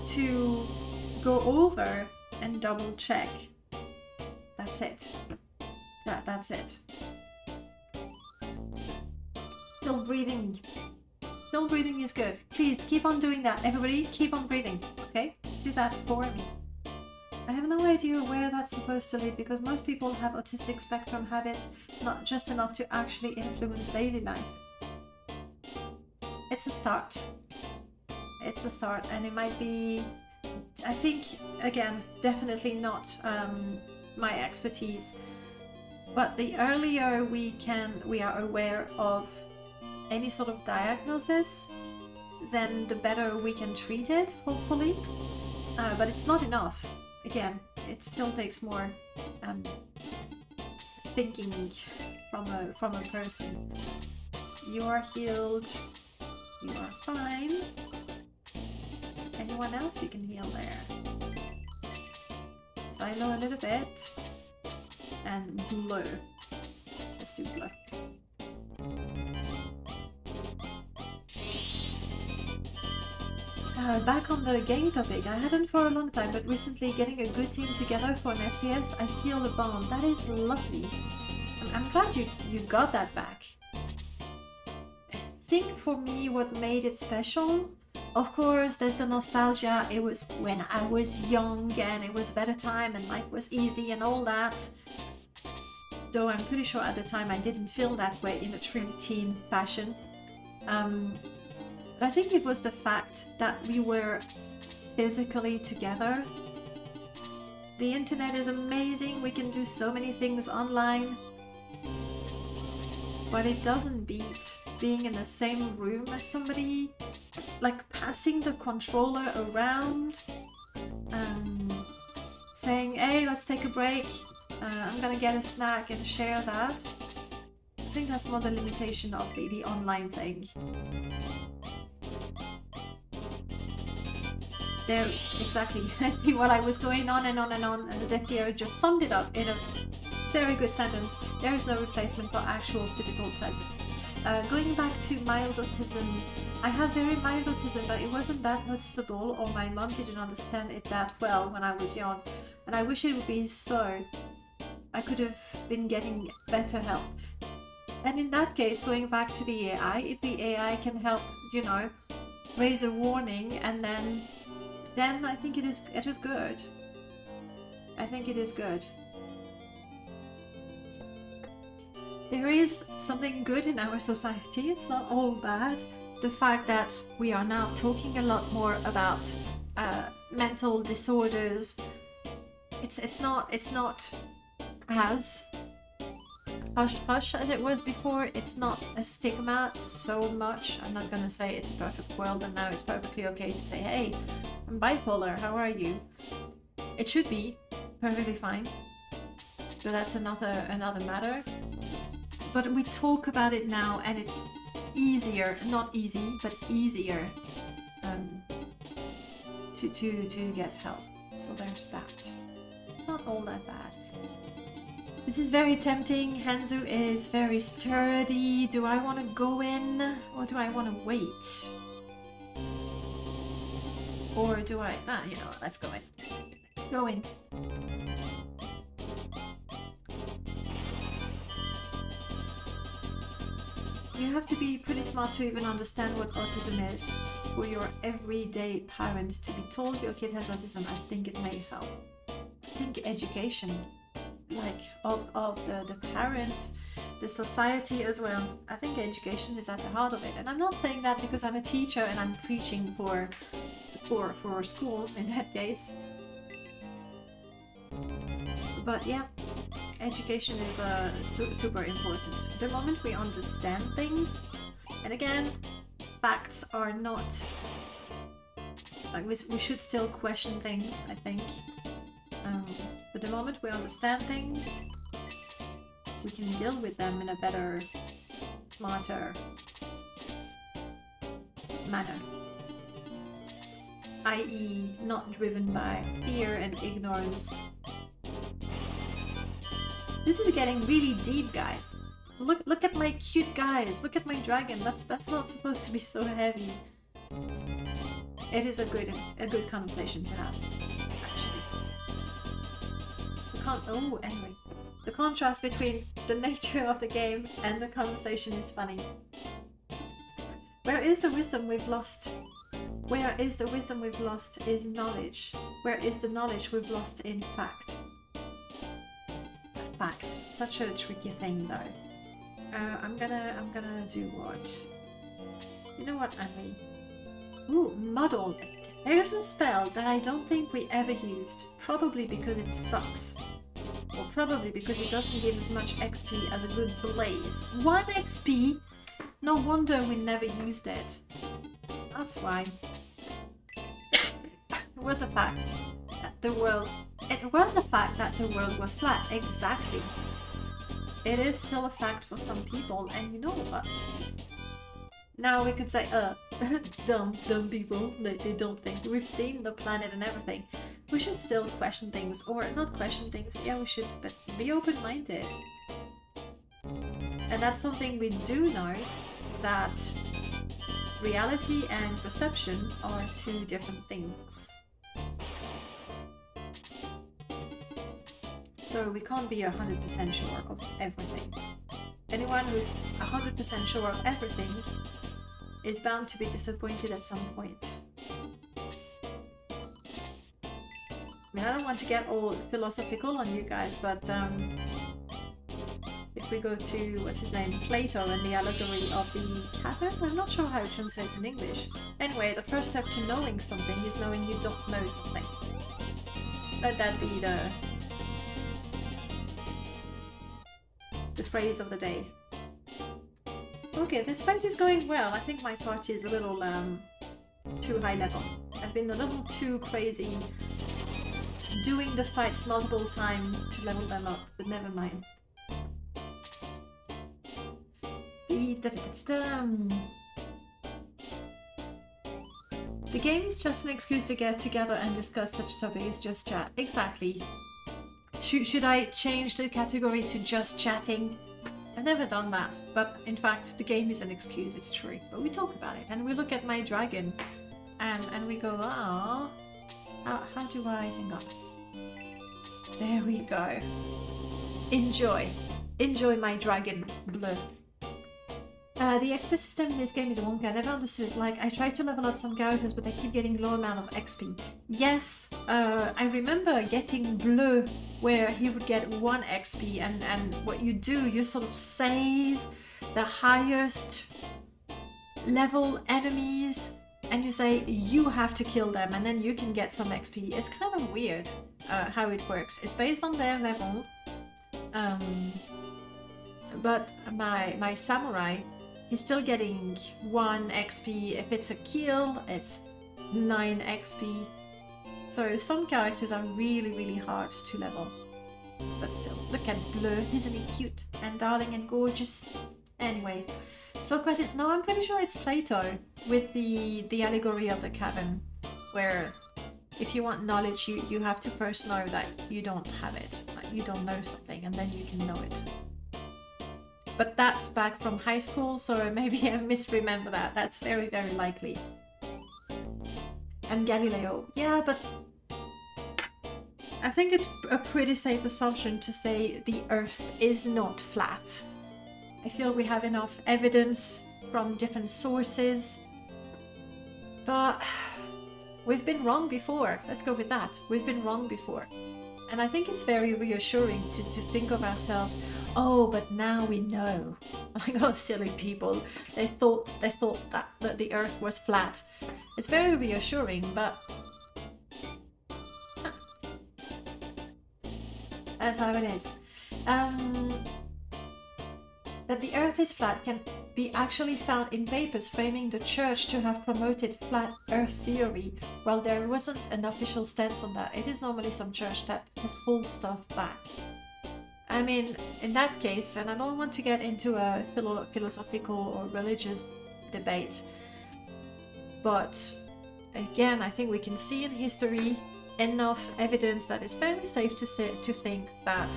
S1: to go over and double check. That's it. That's it. Still breathing. Still breathing is good. Please keep on doing that. Everybody keep on breathing. Okay? Do that for me. I have no idea where that's supposed to lead because most people have autistic spectrum habits, not just enough to actually influence daily life. It's a start. It's a start, and it might be, I think, again, definitely not my expertise, but the earlier we are aware of any sort of diagnosis, then the better we can treat it, hopefully. But it's not enough. Again, it still takes more thinking from a person. You are healed. You are fine. Anyone else you can heal there? Silo a little bit. And blue. Let's do blue. Back on the game topic, I hadn't for a long time, but recently getting a good team together for an FPS, I feel the bond. That is lovely. I'm glad you got that back. I think for me what made it special, of course, there's the nostalgia. It was when I was young and it was a better time and life was easy and all that. Though I'm pretty sure at the time I didn't feel that way in a trim teen fashion. I think it was the fact that we were physically together. The internet is amazing. We can do so many things online. But it doesn't beat being in the same room as somebody, like passing the controller around, saying, hey, let's take a break, I'm gonna get a snack and share that. I think that's more the limitation of the online thing. There, exactly, I think what I was going on and Zephyr just summed it up in a very good sentence. There is no replacement for actual physical presence. Going back to mild autism, I have very mild autism, but it wasn't that noticeable, or my mom didn't understand it that well when I was young, and I wish it would be so. I could have been getting better help. And in that case, going back to the AI, if the AI can help, you know, raise a warning, and then I think it is good. I think it is good. There is something good in our society. It's not all bad. The fact that we are now talking a lot more about mental disorders. It's not as hush hush as it was before. It's not a stigma so much. I'm not gonna say it's a perfect world and now it's perfectly okay to say, hey, I'm bipolar, how are you? It should be perfectly fine, but that's another matter. But we talk about it now, and it's easier, not easy, but easier to get help. So there's that. It's not all that bad. This is very tempting. Hanzu is very sturdy. Do I want to go in, or do I want to wait? Or do I... you know what, let's go in. Go in. You have to be pretty smart to even understand what autism is. For your everyday parent to be told your kid has autism, I think it may help. I think education, like of the parents, the society as well. I think education is at the heart of it. And I'm not saying that because I'm a teacher and I'm preaching for schools in that case. But yeah, education is super important. The moment we understand things, and again, facts are not like we should still question things, I think. But the moment we understand things, we can deal with them in a better, smarter manner. I.e., not driven by fear and ignorance. This is getting really deep, guys. Look at my cute guys. Look at my dragon. That's not supposed to be so heavy. It is a good conversation to have, actually. Anyway, the contrast between the nature of the game and the conversation is funny. Where is the wisdom we've lost? Where is the wisdom we've lost is knowledge. Where is the knowledge we've lost in fact? Fact. Such a tricky thing though. I'm gonna do what? You know what, Annie? Ooh, muddle. There's a spell that I don't think we ever used. Probably because it sucks. Or probably because it doesn't give as much XP as a good blaze. 1 XP? No wonder we never used it. That's why. It was a fact that the world... It was a fact that the world was flat. Exactly. It is still a fact for some people, and you know what? Now we could say, dumb people, they don't think. We've seen the planet and everything. We should still question things, or not question things, yeah we should, but be open-minded. And that's something we do know, that reality and perception are 2 different things. So we can't be 100% sure of everything. Anyone who's 100% sure of everything is bound to be disappointed at some point. I mean, I don't want to get all philosophical on you guys, but if we go to, what's his name, Plato and the allegory of the cavern, I'm not sure how it translates in English. Anyway, the first step to knowing something is knowing you don't know something. Let that be the phrase of the day. Okay, this fight is going well. I think my party is a little too high level. I've been a little too crazy doing the fights multiple times to level them up, but never mind. The game is just an excuse to get together and discuss such topics, just chat. Exactly. Should I change the category to just chatting? I've never done that, but in fact the game is an excuse, it's true. But we talk about it, and we look at my dragon, and we go, ah, how do I, hang on. There we go. enjoy my dragon bleu. The XP system in this game is wonky. I never understood it. Like, I tried to level up some characters, but I keep getting low amount of XP. Yes, I remember getting bleu, where he would get 1 XP, and what you do, you sort of save the highest level enemies, and you say you have to kill them, and then you can get some XP. It's kind of weird how it works. It's based on their level, but my samurai, he's still getting 1 XP. If it's a kill, it's 9 XP. So some characters are really hard to level. But still, look at Bleu. Isn't he cute and darling and gorgeous? Anyway, Socrates. No, I'm pretty sure it's Plato with the allegory of the cavern, where if you want knowledge, you have to first know that you don't have it. Like, you don't know something, and then you can know it. But that's back from high school, so maybe I misremember that. That's very likely. And Galileo. Yeah, but I think it's a pretty safe assumption to say the Earth is not flat. I feel we have enough evidence from different sources. But we've been wrong before. Let's go with that. We've been wrong before. And I think it's very reassuring to think of ourselves, oh, but now we know. Like, oh, silly people. They thought that the Earth was flat. It's very reassuring, but that's how it is. That the Earth is flat can be actually found in papers framing the church to have promoted flat Earth theory. While there wasn't an official stance on that, it is normally some church that has pulled stuff back. I mean, in that case, and I don't want to get into a philosophical or religious debate, but again, I think we can see in history enough evidence that it's fairly safe to think that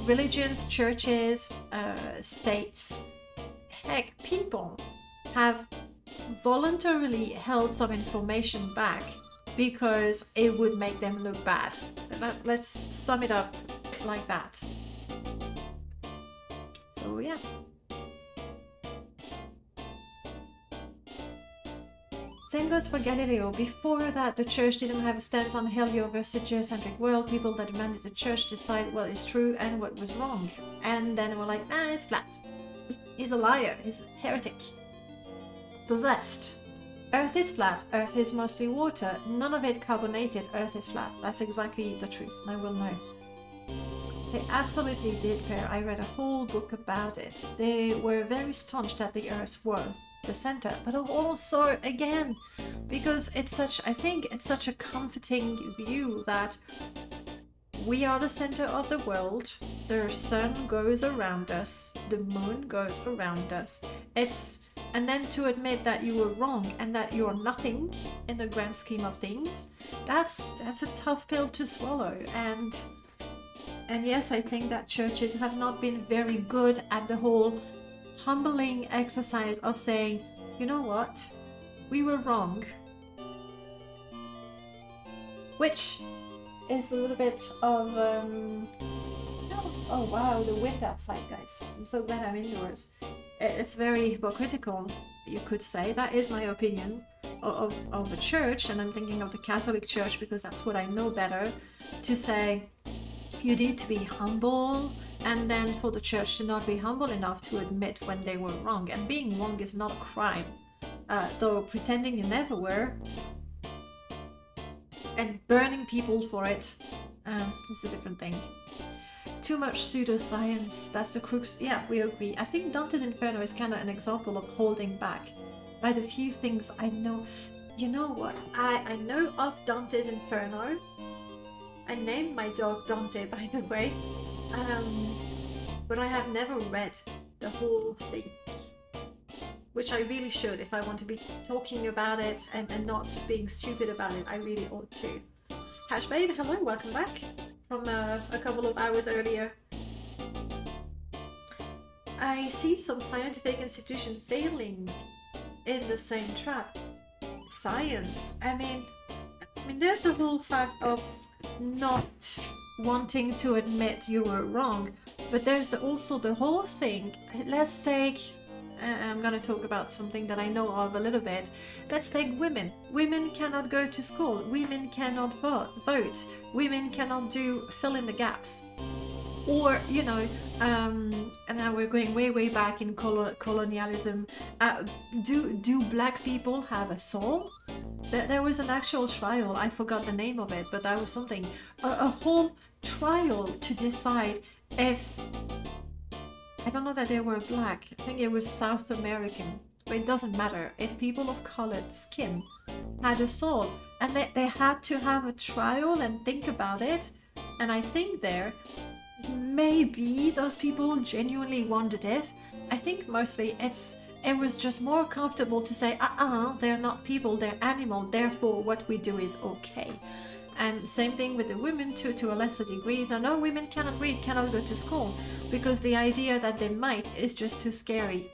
S1: religions, churches, states, heck, people have voluntarily held some information back because it would make them look bad. Let's sum it up like that. So yeah. Same goes for Galileo. Before that, the church didn't have a stance on helio versus geocentric world. People that demanded the church decide what is true and what was wrong. And then we're like, it's flat. He's a liar. He's a heretic. Possessed. Earth is flat. Earth is mostly water. None of it carbonated. Earth is flat. That's exactly the truth. And I will know. They absolutely did, pair. I read a whole book about it. They were very staunch that the Earth was the center, but also again because I think it's such a comforting view that we are the center of the world. The sun goes around us, the moon goes around us. And then to admit that you were wrong and that you're nothing in the grand scheme of things, that's a tough pill to swallow. And yes, I think that churches have not been very good at the whole humbling exercise of saying, you know what, we were wrong, which is a little bit of oh wow, the wind outside, guys. I'm so glad I'm indoors. It's very hypocritical, you could say. That is my opinion of the church, and I'm thinking of the Catholic Church because that's what I know better, to say you need to be humble. And then for the church to not be humble enough to admit when they were wrong. And being wrong is not a crime. Though pretending you never were and burning people for it is a different thing. Too much pseudoscience, that's the crux. Yeah, we agree. I think Dante's Inferno is kind of an example of holding back. By the few things I know. You know what? I know of Dante's Inferno. I named my dog Dante, by the way. But I have never read the whole thing, which I really should. If I want to be talking about it and not being stupid about it, I really ought to. Hash Babe, hello, welcome back from a couple of hours earlier. I see some scientific institution failing in the same trap. Science, I mean there's the whole fact of not wanting to admit you were wrong, but there's also the whole thing. Let's take, I'm gonna talk about something that I know of a little bit. Let's take women. Women cannot go to school. Women cannot vote. Women cannot do fill in the gaps. Or, you know, and now we're going way back in colonialism. Do black people have a soul? There was an actual trial, I forgot the name of it, but that was something, a whole trial to decide if, I don't know that they were black, I think it was South American, but it doesn't matter, if people of colored skin had a soul, and they had to have a trial and think about it, and I think maybe those people genuinely wanted it. I think mostly it was just more comfortable to say, they're not people, they're animal, therefore what we do is okay. And same thing with the women to a lesser degree. No, women cannot read, cannot go to school, because the idea that they might is just too scary.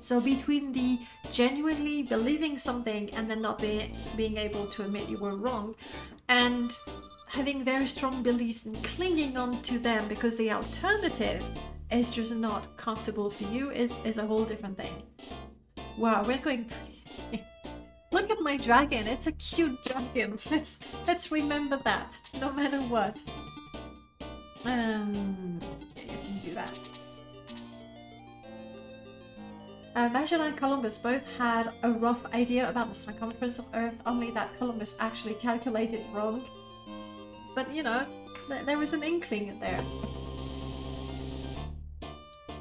S1: So between the genuinely believing something and then not being able to admit you were wrong, and having very strong beliefs and clinging on to them because the alternative is just not comfortable for you is a whole different thing. Wow, we're going pretty... Look at my dragon, it's a cute dragon. Let's remember that, no matter what. Yeah, you can do that. Magellan and Columbus both had a rough idea about the circumference of Earth, only that Columbus actually calculated wrong. But you know, there was an inkling there.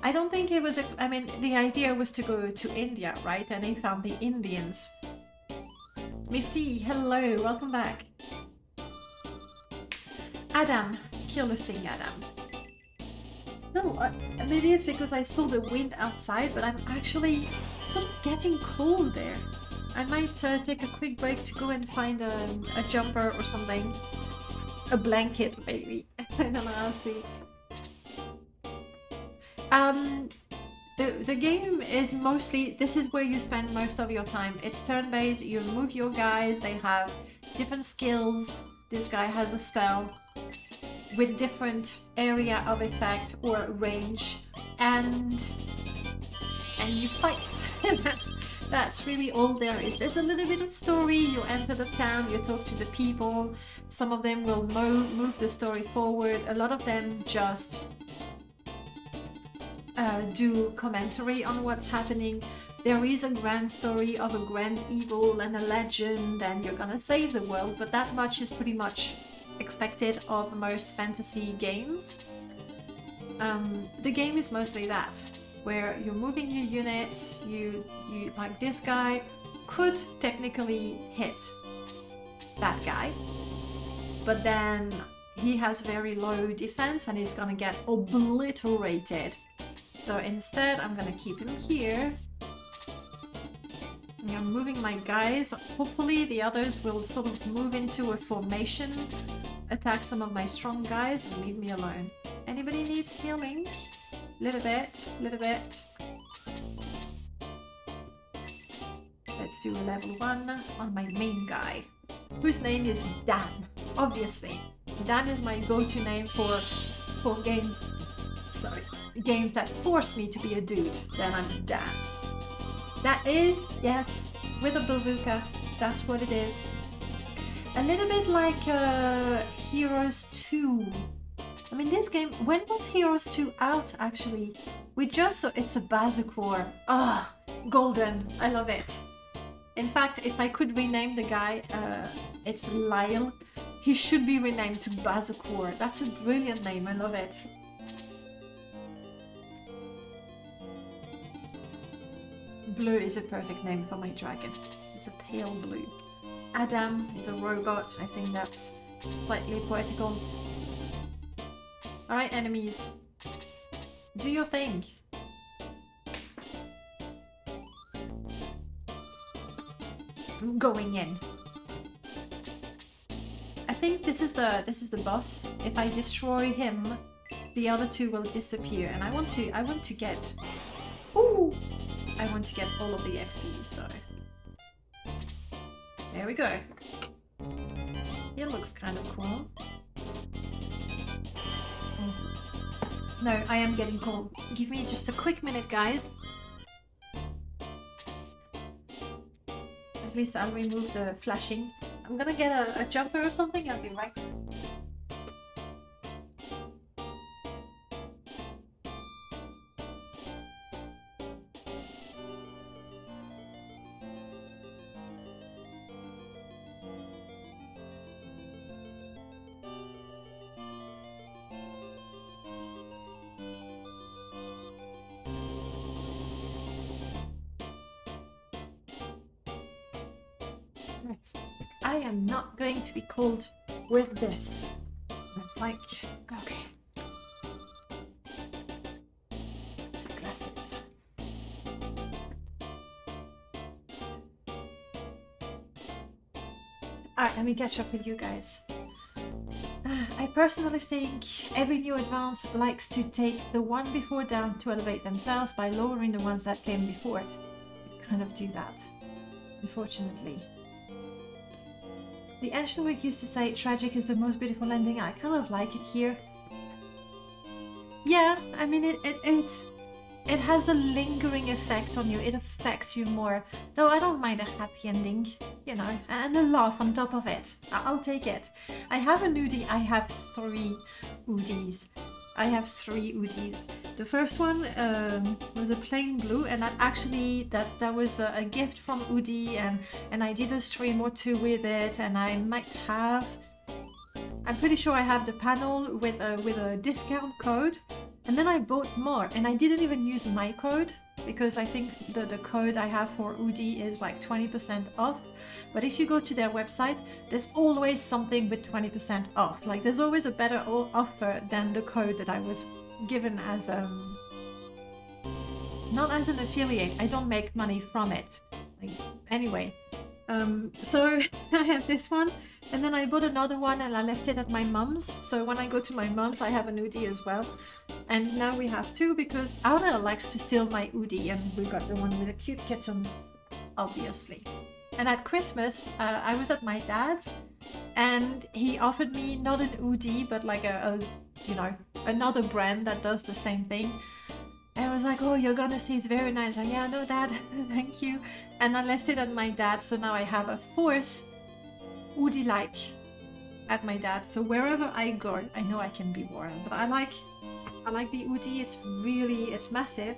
S1: I don't think it was, I mean, the idea was to go to India, right? And they found the Indians. Mifty, hello, welcome back. Adam, kill the thing, Adam. No, maybe it's because I saw the wind outside, but I'm actually sort of getting cold there. I might take a quick break to go and find a jumper or something. A blanket, maybe. I don't know, I'll see. The game is mostly, this is where you spend most of your time. It's turn-based, you move your guys, they have different skills. This guy has a spell with different area of effect or range, and you fight. That's really all there is. There's a little bit of story, you enter the town, you talk to the people, some of them will move the story forward, a lot of them just do commentary on what's happening. There is a grand story of a grand evil and a legend, and you're gonna save the world, but that much is pretty much expected of most fantasy games. The game is mostly that, where you're moving your units, you like this guy could technically hit that guy, but then he has very low defense and he's gonna get obliterated. So instead I'm gonna keep him here. I'm moving my guys. Hopefully the others will sort of move into a formation, attack some of my strong guys and leave me alone. Anybody needs healing? Little bit. Let's do a level 1 on my main guy, whose name is Dan. Obviously, Dan is my go-to name for games. Sorry, games that force me to be a dude. Then I'm Dan. That is, yes, with a bazooka. That's what it is. A little bit like Heroes 2. I mean, this game, when was Heroes 2 out, actually? We just saw, it's a bazooka. Ah, golden. I love it. In fact, if I could rename the guy, it's Lyle. He should be renamed to Bazooka. That's a brilliant name. I love it. Blue is a perfect name for my dragon. It's a pale blue. Adam is a robot. I think that's slightly poetical. Alright, enemies. Do your thing. I'm going in. I think this is the boss. If I destroy him, the other two will disappear, and I want to get. Ooh! I want to get all of the XP, so there we go. It looks kind of cool. No, I am getting cold. Give me just a quick minute, guys. At least I'll remove the flashing. I'm gonna get a jumper or something. I'll be right back. I am not going to be cold with this. It's like, okay. Glasses. Alright, let me catch up with you guys. I personally think every new advance likes to take the one before down to elevate themselves by lowering the ones that came before. They kind of do that, unfortunately. The ancient Greek used to say tragic is the most beautiful ending. I kind of like it here. Yeah, I mean it has a lingering effect on you. It affects you more. Though I don't mind a happy ending, you know, and a laugh on top of it. I'll take it. I have an Udi. I have 3 Udis. I have 3 Udis. The first one was a plain blue, and that was a gift from Udi, and I did a stream or 2 with it, and I might have. I'm pretty sure I have the panel with a discount code, and then I bought more, and I didn't even use my code because I think the code I have for Udi is like 20% off. But if you go to their website, there's always something with 20% off. Like there's always a better offer than the code that I was given as not as an affiliate. I don't make money from it. Like, anyway, so I have this one, and then I bought another one and I left it at my mum's. So when I go to my mum's, I have an Udi as well. And now we have 2 because Aura likes to steal my Udi, and we got the one with the cute kittens, obviously. And at Christmas, I was at my dad's, and he offered me not an Udi, but like another brand that does the same thing. And I was like, oh, you're gonna see, it's very nice. Like, yeah, no, Dad, thank you. And I left it at my dad's, so now I have a 4th Udi-like at my dad's. So wherever I go, I know I can be warm. But I like the Udi. It's massive.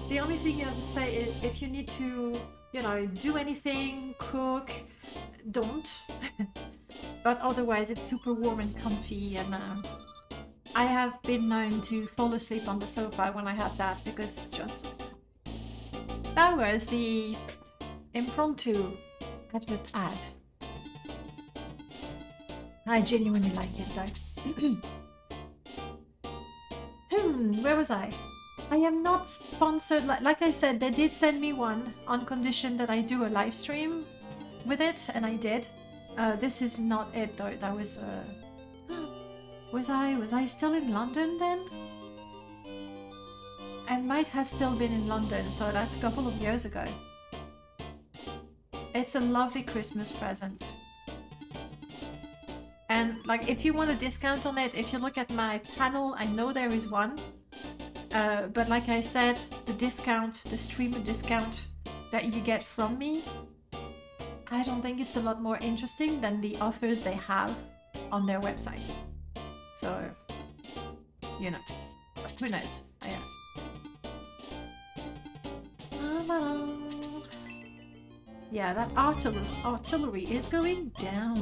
S1: The only thing I would say is if you need to, you know, do anything, cook, don't. But otherwise it's super warm and comfy, and I have been known to fall asleep on the sofa when I have that because it's just... That was the impromptu advert ad. I genuinely like it though. Where was I? I am not sponsored. Like I said, they did send me one on condition that I do a live stream with it, and I did. This is not it though. That was was I still in London then? I might have still been in London, so that's a couple of years ago. It's a lovely Christmas present. And like, if you want a discount on it, if you look at my panel, I know there is one. But like I said, the discount, the streamer discount that you get from me, I don't think it's a lot more interesting than the offers they have on their website. So, you know, but who knows? Yeah, that artillery is going down.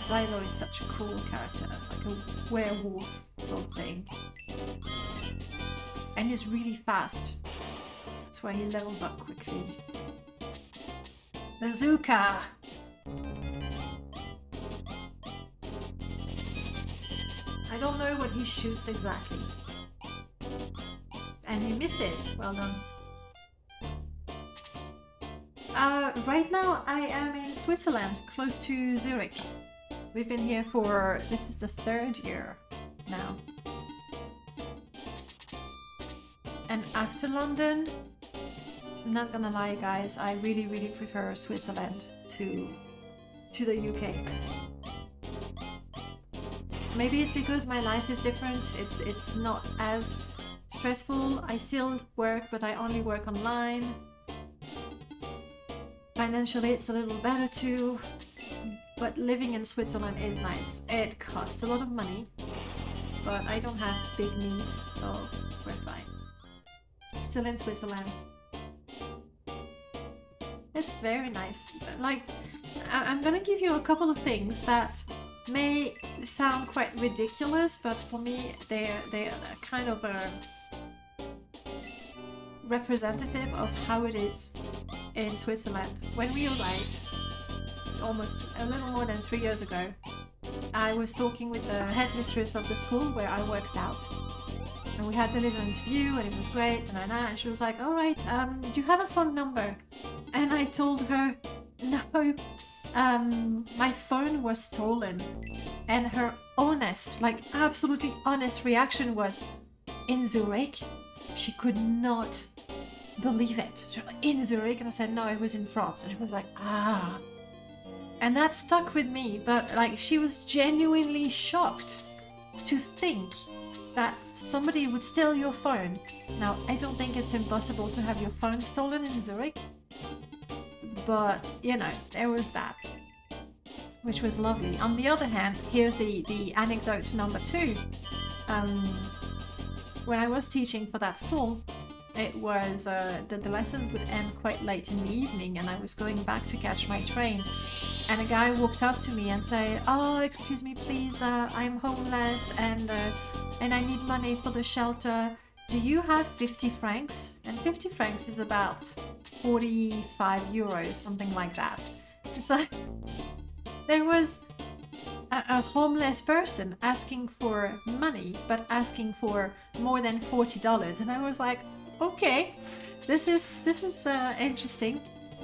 S1: Xylo is such a cool character, like a werewolf sort of thing. And he's really fast. That's why he levels up quickly. Bazooka! I don't know what he shoots exactly. And he misses. Well done. Right now I am in Switzerland, close to Zurich. We've been here for, this is the 3rd year now. And after London, I'm not gonna lie guys, I really, really prefer Switzerland to the UK. Maybe it's because my life is different. It's not as stressful. I still work, but I only work online. Financially, it's a little better too. But living in Switzerland is nice. It costs a lot of money, but I don't have big needs, so we're fine. Still in Switzerland. It's very nice. Like, I'm gonna give you a couple of things that may sound quite ridiculous, but for me, they're kind of a representative of how it is in Switzerland. When we arrived, almost a little more than 3 years ago, I was talking with the headmistress of the school where I worked out, and we had the little interview, and it was great. And she was like, "All right, do you have a phone number?" And I told her, "No, my phone was stolen." And her honest, like absolutely honest reaction was, "In Zurich?" She could not believe it. She was like, "In Zurich?" And I said, "No, it was in France." And she was like, "Ah." And that stuck with me, but like she was genuinely shocked to think that somebody would steal your phone. Now, I don't think it's impossible to have your phone stolen in Zurich, but you know, there was that, which was lovely. On the other hand, here's the anecdote number 2. When I was teaching for that school, it was the lessons would end quite late in the evening, and I was going back to catch my train, and a guy walked up to me and said, "Oh, excuse me, please, I'm homeless and I need money for the shelter. Do you have 50 francs?" And 50 francs is about 45 euros, something like that. So there was a homeless person asking for money, but asking for more than $40, and I was like, okay, this is interesting.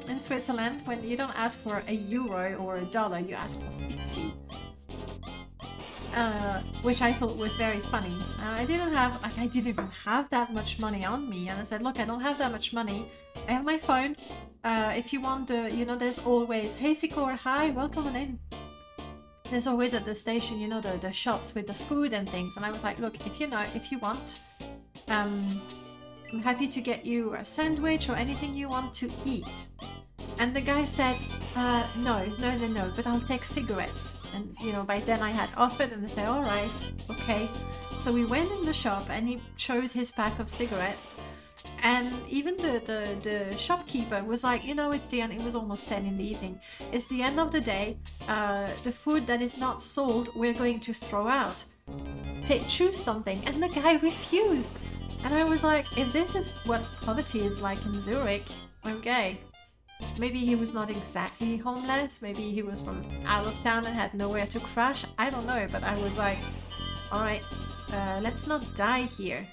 S1: In Switzerland, when you don't ask for a euro or a dollar, you ask for 50, which I thought was very funny. I didn't even have that much money on me, and I said, "Look, I don't have that much money. I have my phone. If you want, there's always, hey Sikor, hi, welcome on in. There's always at the station, the shops with the food and things." And I was like, "Look, if you want, I'm happy to get you a sandwich or anything you want to eat." And the guy said, no, but I'll take cigarettes. And, by then I had offered, and I said, "All right, okay." So we went in the shop, and he chose his pack of cigarettes. And even the shopkeeper was like, it's the end. It was almost 10 in the evening. It's the end of the day. The food that is not sold, we're going to throw out. Choose something. And the guy refused. And I was like, if this is what poverty is like in Zurich, okay. Maybe he was not exactly homeless. Maybe he was from out of town and had nowhere to crash. I don't know, but I was like, all right, let's not die here.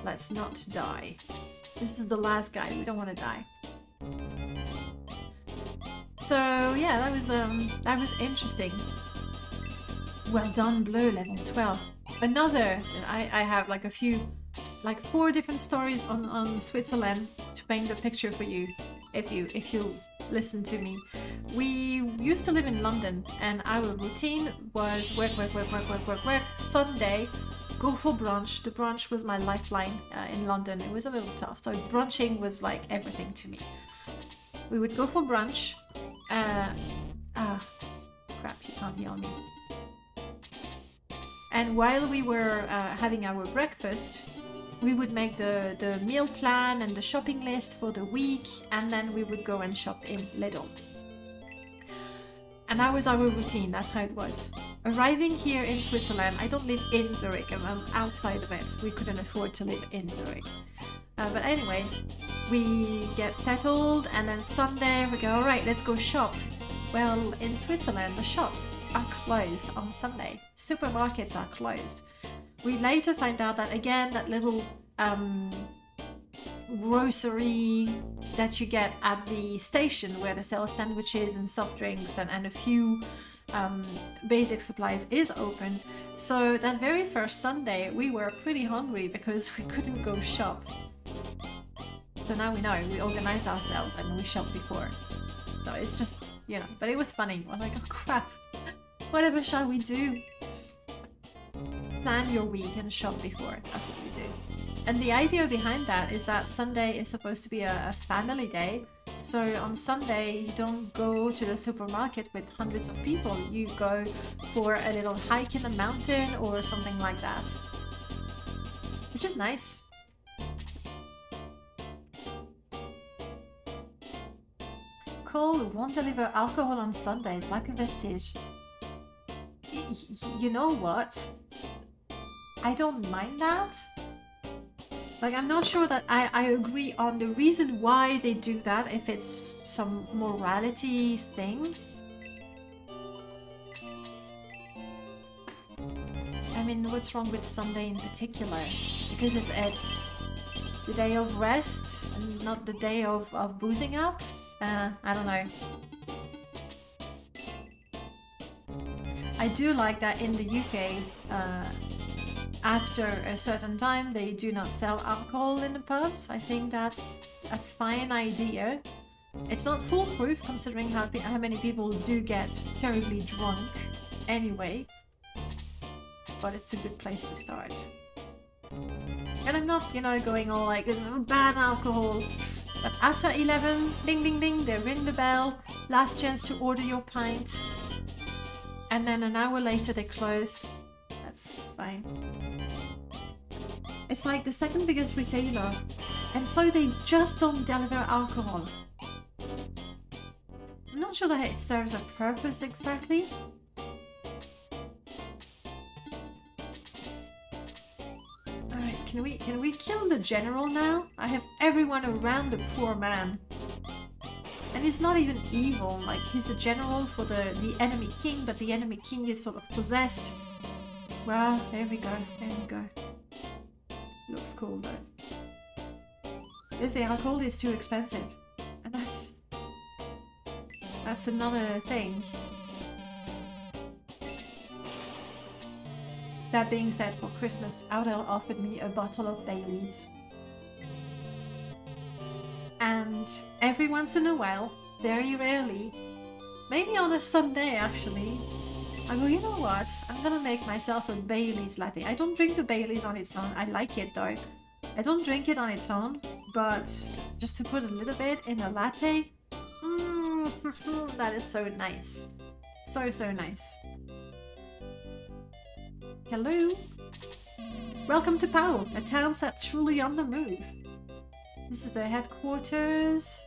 S1: Let's not die. This is the last guy. We don't want to die. So yeah, that was interesting. Well done, Bleu, level 12. Another, I have like a few, like 4 different stories on Switzerland to paint the picture for you, if you listen to me. We used to live in London, and our routine was work. Sunday, go for brunch. The brunch was my lifeline in London. It was a little tough, so brunching was like everything to me. We would go for brunch. Crap, you can't hear me. And while we were having our breakfast, we would make the meal plan and the shopping list for the week, and then we would go and shop in Lidl. And that was our routine. That's how it was. Arriving here in Switzerland, I don't live in Zurich, I'm outside of it. We couldn't afford to live in Zurich. But anyway, we get settled, and then Sunday we go, all right, let's go shop. Well, in Switzerland, the shops are closed on Sunday. Supermarkets are closed. We later find out that, again, that little grocery that you get at the station where they sell sandwiches and soft drinks and a few basic supplies is open. So that very first Sunday, we were pretty hungry because we couldn't go shop. So now we know, we organize ourselves and we shop before. So it's just, but it was funny. I'm like, oh crap, whatever shall we do? plan your week and shop before. That's what you do. And the idea behind that is that Sunday is supposed to be a family day. So on Sunday, you don't go to the supermarket with hundreds of people. You go for a little hike in the mountain or something like that. Which is nice. Cole won't deliver alcohol on Sundays like a vestige. You know what? I don't mind that. Like, I'm not sure that I agree on the reason why they do that, if it's some morality thing. I mean, what's wrong with Sunday in particular? Because it's the day of rest and not the day of boozing up? I don't know. I do like that in the UK, after a certain time they do not sell alcohol in the pubs. I think that's a fine idea. It's not foolproof considering how many people do get terribly drunk anyway, but it's a good place to start. And I'm not, you know, going all like, ban alcohol. But after 11, ding ding ding, they ring the bell, last chance to order your pint. And then an hour later they close. That's fine. It's like the second biggest retailer, and so they just don't deliver alcohol. I'm not sure that it serves a purpose exactly. Alright, can we kill the general now? I have everyone around the poor man. And he's not even evil, like he's a general for the enemy king, but the enemy king is sort of possessed. Well, there we go, there we go. Looks cool though. This alcohol is too expensive. And that's another thing. That being said, for Christmas, Audel offered me a bottle of Baileys. And every once in a while, very rarely, maybe on a Sunday actually, I go, you know what, I'm gonna make myself a Baileys latte. I don't drink the Baileys on its own, I like it though. I don't drink it on its own, but just to put a little bit in a latte, that is so nice. So nice. Hello? Welcome to Pau, a town that's truly on the move. This is the headquarters.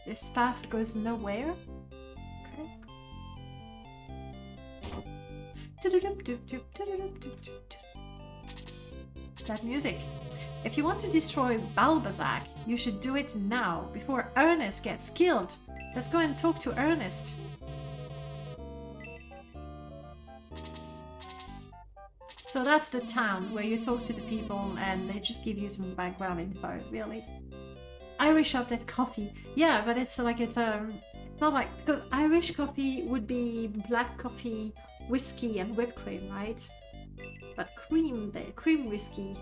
S1: This path goes nowhere. That music. If you want to destroy Balbazak, you should do it now, before Ernest gets killed. Let's go and talk to Ernest. So that's the town where you talk to the people and they just give you some background info, really. Irish update coffee. Yeah, but it's like it's not like, because Irish coffee would be black coffee, whiskey and whipped cream, right? But cream whiskey.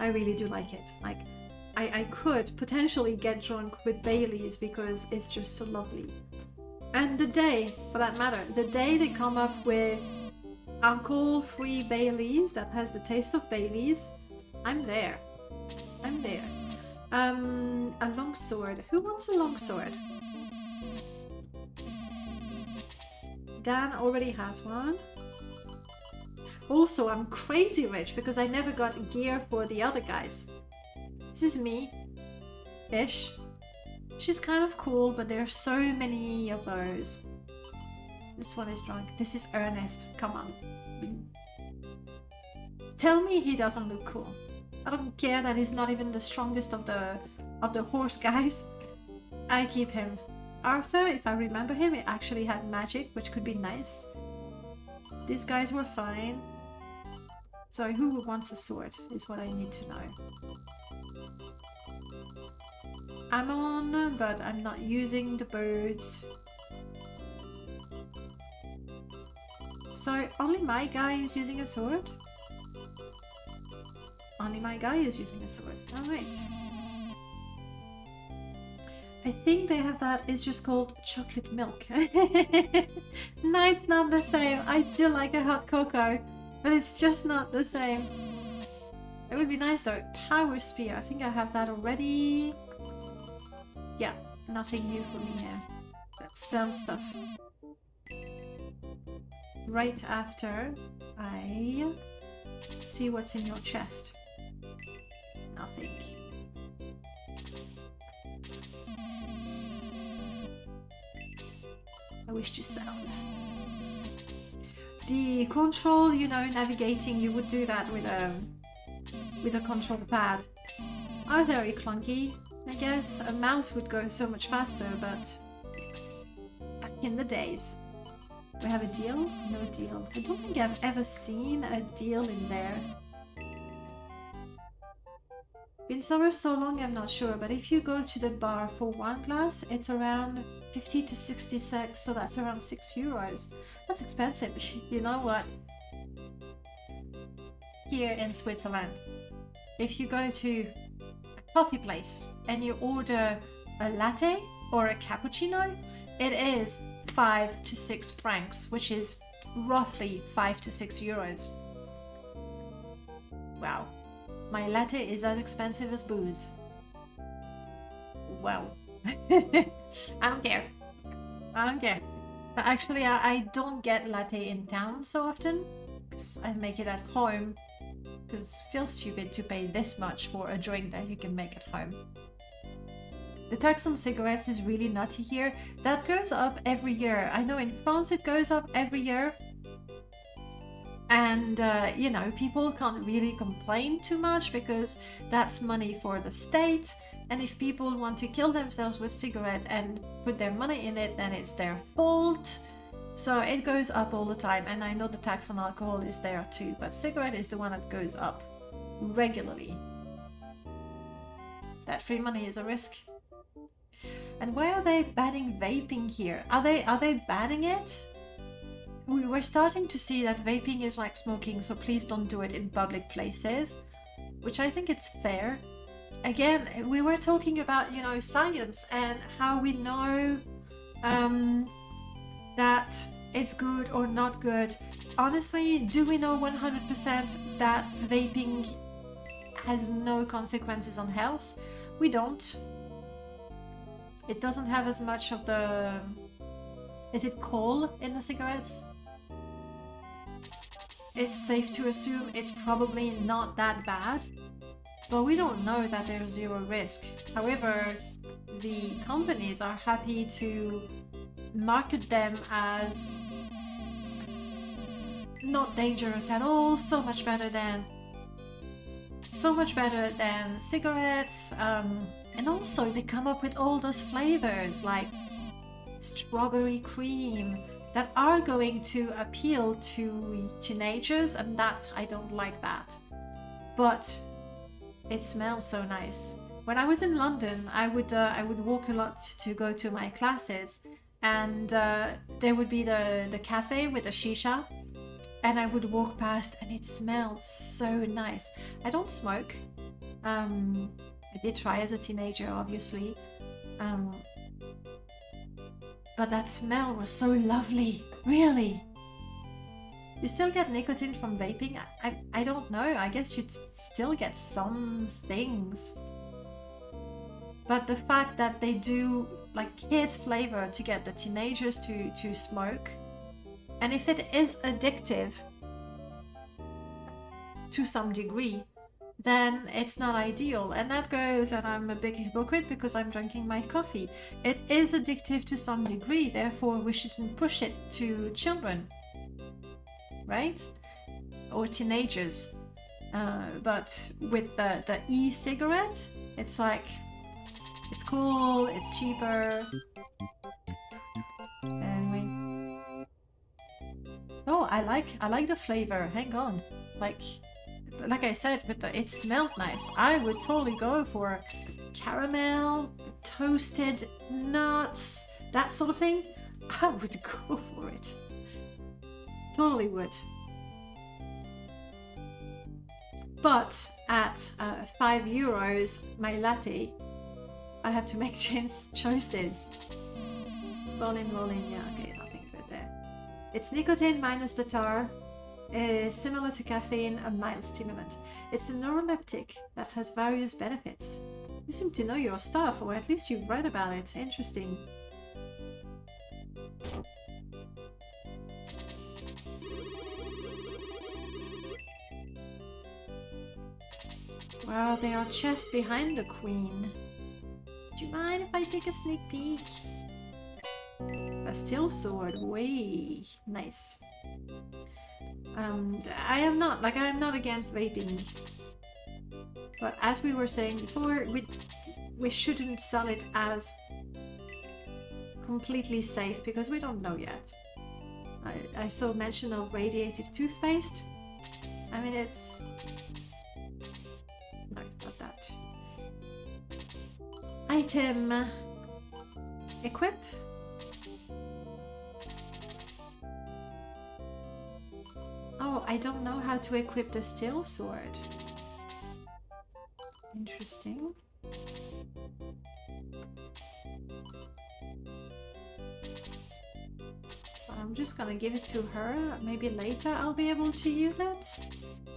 S1: I really do like it. Like, I could potentially get drunk with Baileys because it's just so lovely. And the day, for that matter, the day they come up with alcohol-free Baileys that has the taste of Baileys, I'm there. I'm there. A longsword. Who wants a longsword? Dan already has one. Also, I'm crazy rich because I never got gear for the other guys. This is me. Ish. She's kind of cool, but there are so many of those. This one is drunk. This is Ernest. Come on. Tell me he doesn't look cool. I don't care that he's not even the strongest of the horse guys. I keep him. Arthur, if I remember him, it actually had magic, which could be nice. These guys were fine. So who wants a sword is what I need to know. I'm on, but I'm not using the birds. So only my guy is using a sword? Only my guy is using a sword. Alright. I think they have that. It's just called chocolate milk. No, it's not the same. I do like a hot cocoa, but it's just not the same. It would be nice though. Power spear. I think I have that already. Yeah, nothing new for me here. Let's sell stuff. Right after I see what's in your chest. Nothing. I wish to sell. The control, you know, navigating, you would do that with a control pad. Are very clunky, I guess. A mouse would go so much faster, but back in the days. We have a deal? No deal. I don't think I've ever seen a deal in there. Been somewhere so long, I'm not sure, but if you go to the bar for one glass, it's around 50 to 66, so that's around €6. That's expensive. You know what? Here in Switzerland, if you go to a coffee place and you order a latte or a cappuccino, it is 5 to 6 francs, which is roughly 5 to 6 euros. Wow. My latte is as expensive as booze. Wow. I don't care. I don't care. But actually, I don't get latte in town so often, because I make it at home, because it feels stupid to pay this much for a drink that you can make at home. The tax on cigarettes is really nutty here. That goes up every year. I know in France it goes up every year. And, you know, people can't really complain too much because that's money for the state. And if people want to kill themselves with cigarette and put their money in it, then it's their fault. So it goes up all the time. And I know the tax on alcohol is there too, but cigarette is the one that goes up regularly. That free money is a risk. And why are they banning vaping here? Are they banning it? We're starting to see that vaping is like smoking, so please don't do it in public places, which I think it's fair. Again, we were talking about, you know, science and how we know that it's good or not good. Honestly, do we know 100% that vaping has no consequences on health? We don't. It doesn't have as much of the... Is it coal in the cigarettes? It's safe to assume it's probably not that bad, but we don't know that there's zero risk. However, the companies are happy to market them as not dangerous at all, so much better than cigarettes, and also they come up with all those flavors like strawberry cream that are going to appeal to teenagers, and that I don't like that, but it smells so nice. When I was in London, I would walk a lot to go to my classes, and there would be the cafe with the shisha, and I would walk past and it smells so nice. I don't smoke. I did try as a teenager, obviously. But that smell was so lovely, really. You still get nicotine from vaping? I don't know, I guess you'd still get some things. But the fact that they do like kids flavor to get the teenagers to smoke, and if it is addictive to some degree, then it's not ideal. And that goes, and I'm a big hypocrite because I'm drinking my coffee. It is addictive to some degree, therefore we shouldn't push it to children, right? Or teenagers. But with the e-cigarette, it's like, it's cool, it's cheaper. Anyway. Oh, I like the flavor. Hang on. Like I said, it smelled nice. I would totally go for caramel, toasted nuts, that sort of thing. I would go for it. Totally would. But at €5, my latte I have to make choices. Roll in, yeah, okay, nothing good there. It's nicotine minus the tar, similar to caffeine, a mild stimulant. It's a neuroleptic that has various benefits. You seem to know your stuff, or at least you've read about it. Interesting. Wow, they are just behind the queen. Do you mind if I take a sneak peek? A steel sword, way nice. I am not against vaping, but as we were saying before, we shouldn't sell it as completely safe because we don't know yet. I saw mention of radiative toothpaste. I mean, it's no, not that. Item equip. Oh, I don't know how to equip the steel sword. Interesting. I'm just gonna give it to her. Maybe later I'll be able to use it.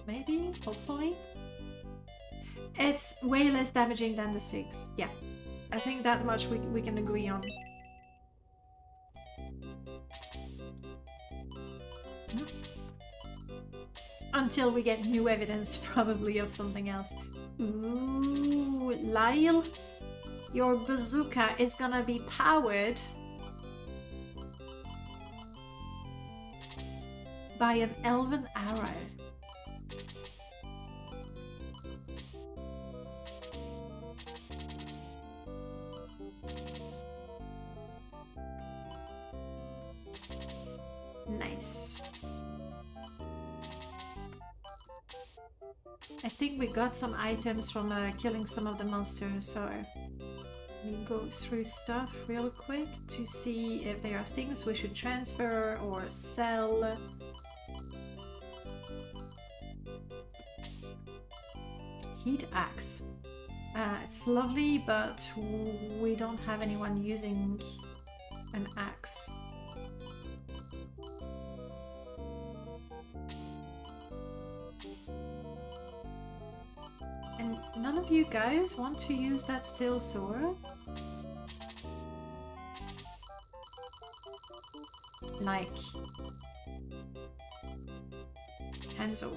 S1: Maybe, hopefully. It's way less damaging than the 6. Yeah, I think that much we can agree on. Until we get new evidence, probably, of something else. Ooh, Lyle, your bazooka is gonna be powered by an elven arrow. Nice. I think we got some items from killing some of the monsters, so we go through stuff real quick to see if there are things we should transfer or sell. Heat axe. It's lovely, but we don't have anyone using an axe. And none of you guys want to use that steel sword? Like Hanzo.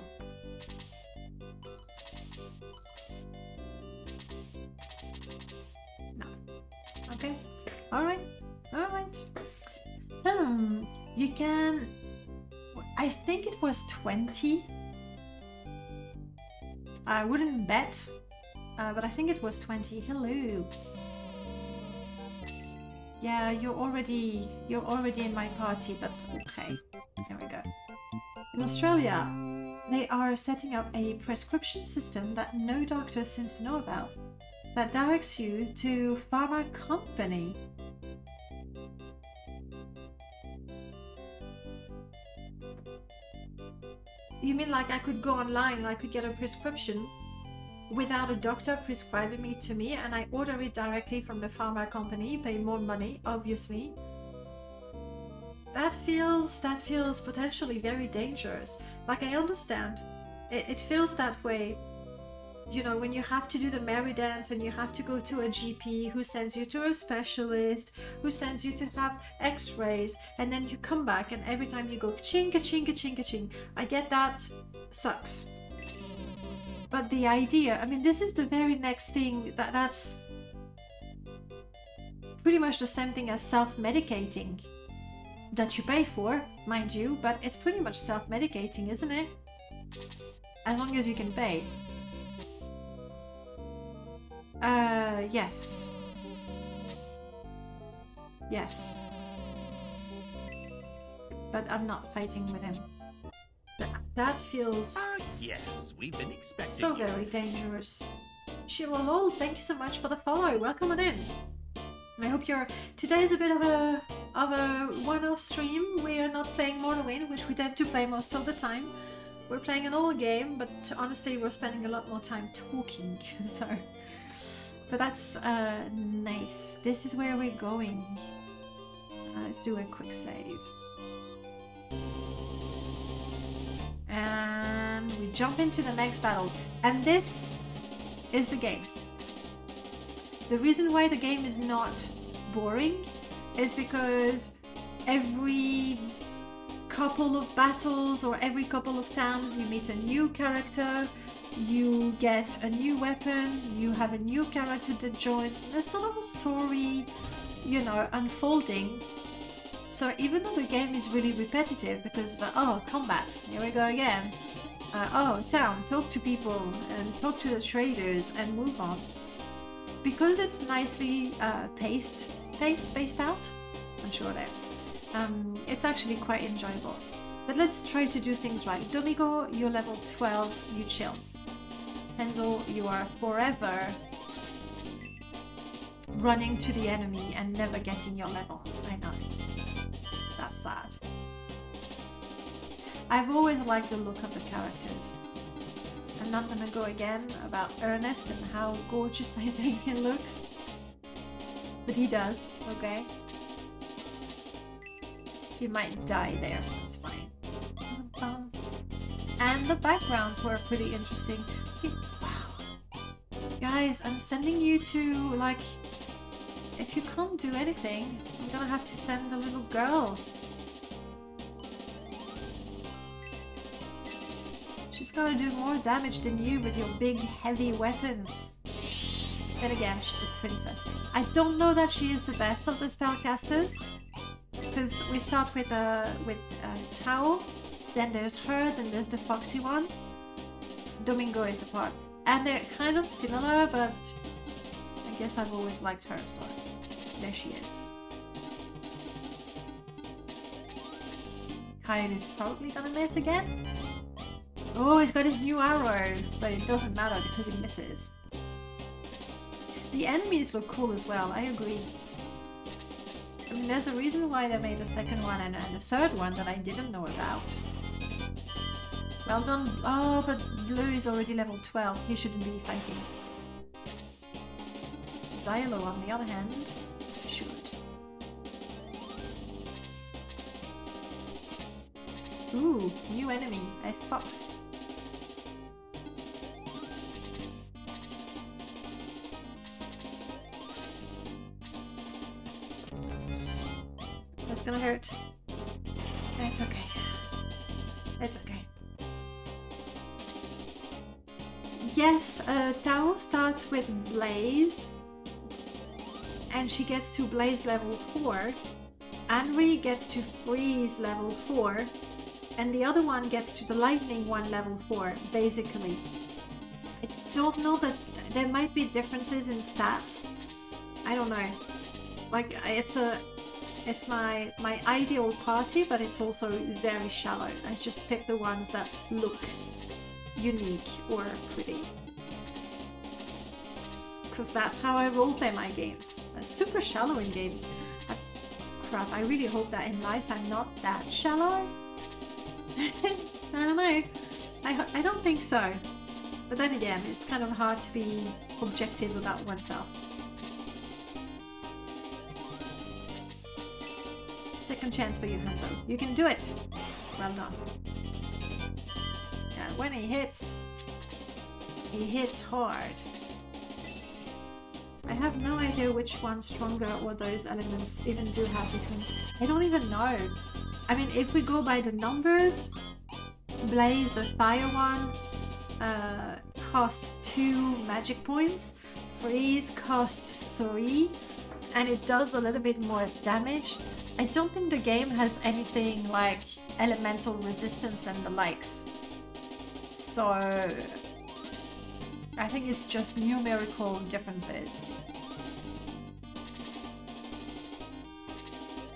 S1: No. Okay. Alright. Alright. You can... I think it was 20. I wouldn't bet, but I think it was 20. Hello. Yeah, you're already in my party, but okay. There we go. In Australia, they are setting up a prescription system that no doctor seems to know about, that directs you to pharma company. You mean like I could go online and I could get a prescription without a doctor prescribing it to me, and I order it directly from the pharma company, pay more money, obviously? That feels potentially very dangerous. Like, I understand. It feels that way. You know, when you have to do the merry dance and you have to go to a GP who sends you to a specialist, who sends you to have x-rays, and then you come back and every time you go ka-ching, ka-ching, ka-ching, ka-ching. I get that. Sucks. But the idea, I mean, this is the very next thing that's pretty much the same thing as self-medicating. That you pay for, mind you, but it's pretty much self-medicating, isn't it? As long as you can pay. Yes. Yes. But I'm not fighting with him. That feels...
S3: yes, we've been expecting
S1: so
S3: you.
S1: very dangerous. Shirolol, thank you so much for the follow. Welcome on in. I hope you're... Today's a bit of a one-off stream. We are not playing Morrowind, which we tend to play most of the time. We're playing an old game, but honestly we're spending a lot more time talking, so... But that's nice. This is where we're going. Let's do a quick save. And we jump into the next battle. And this is the game. The reason why the game is not boring is because every couple of battles or every couple of times you meet a new character, you get a new weapon, you have a new character that joins. There's sort of a story, you know, unfolding. So even though the game is really repetitive because, oh, combat, here we go again. Oh, town, talk to people and talk to the traders and move on. Because it's nicely spaced out, I'm sure there. It's actually quite enjoyable. But let's try to do things right. Domingo, you're level 12, you chill. Enzo, you are forever running to the enemy and never getting your levels. I know. That's sad. I've always liked the look of the characters. I'm not gonna go again about Ernest and how gorgeous I think he looks. But he does, okay? He might die there, it's fine. And the backgrounds were pretty interesting. Wow. Guys, I'm sending you to, like, if you can't do anything, I'm gonna have to send a little girl. She's gonna do more damage than you with your big heavy weapons. Then again, she's a princess. I don't know that she is the best of the spellcasters, because we start with Tao, then there's her, then there's the foxy one. Domingo is a part. And they're kind of similar, but I guess I've always liked her, so there she is. Kyle is probably gonna miss again. Oh, he's got his new arrow, but it doesn't matter because he misses. The enemies look cool as well, I agree. I mean, there's a reason why they made a second one and a third one that I didn't know about. Well done. Oh, but Blue is already level 12. He shouldn't be fighting. Xylo, on the other hand, should. Ooh, new enemy. A fox. That's gonna hurt. It's okay. It's okay. Yes, Tao starts with Blaze, and she gets to Blaze level 4. Anri gets to Freeze level 4, and the other one gets to the Lightning one level 4, basically. I don't know, that there might be differences in stats. I don't know. Like, it's my ideal party, but it's also very shallow. I just pick the ones that look unique or pretty. Because that's how I roleplay my games. I'm super shallow in games. Crap, I really hope that in life I'm not that shallow. I don't know. I don't think so. But then again, it's kind of hard to be objective about oneself. Second chance for you, Hanzo. You can do it! Well done. Yeah, when he hits hard. I have no idea which one's stronger or those elements even do have between. I don't even know. I mean, if we go by the numbers, Blaze, the fire one, cost 2 magic points. Freeze cost 3, and it does a little bit more damage. I don't think the game has anything like elemental resistance and the likes. So I think it's just numerical differences.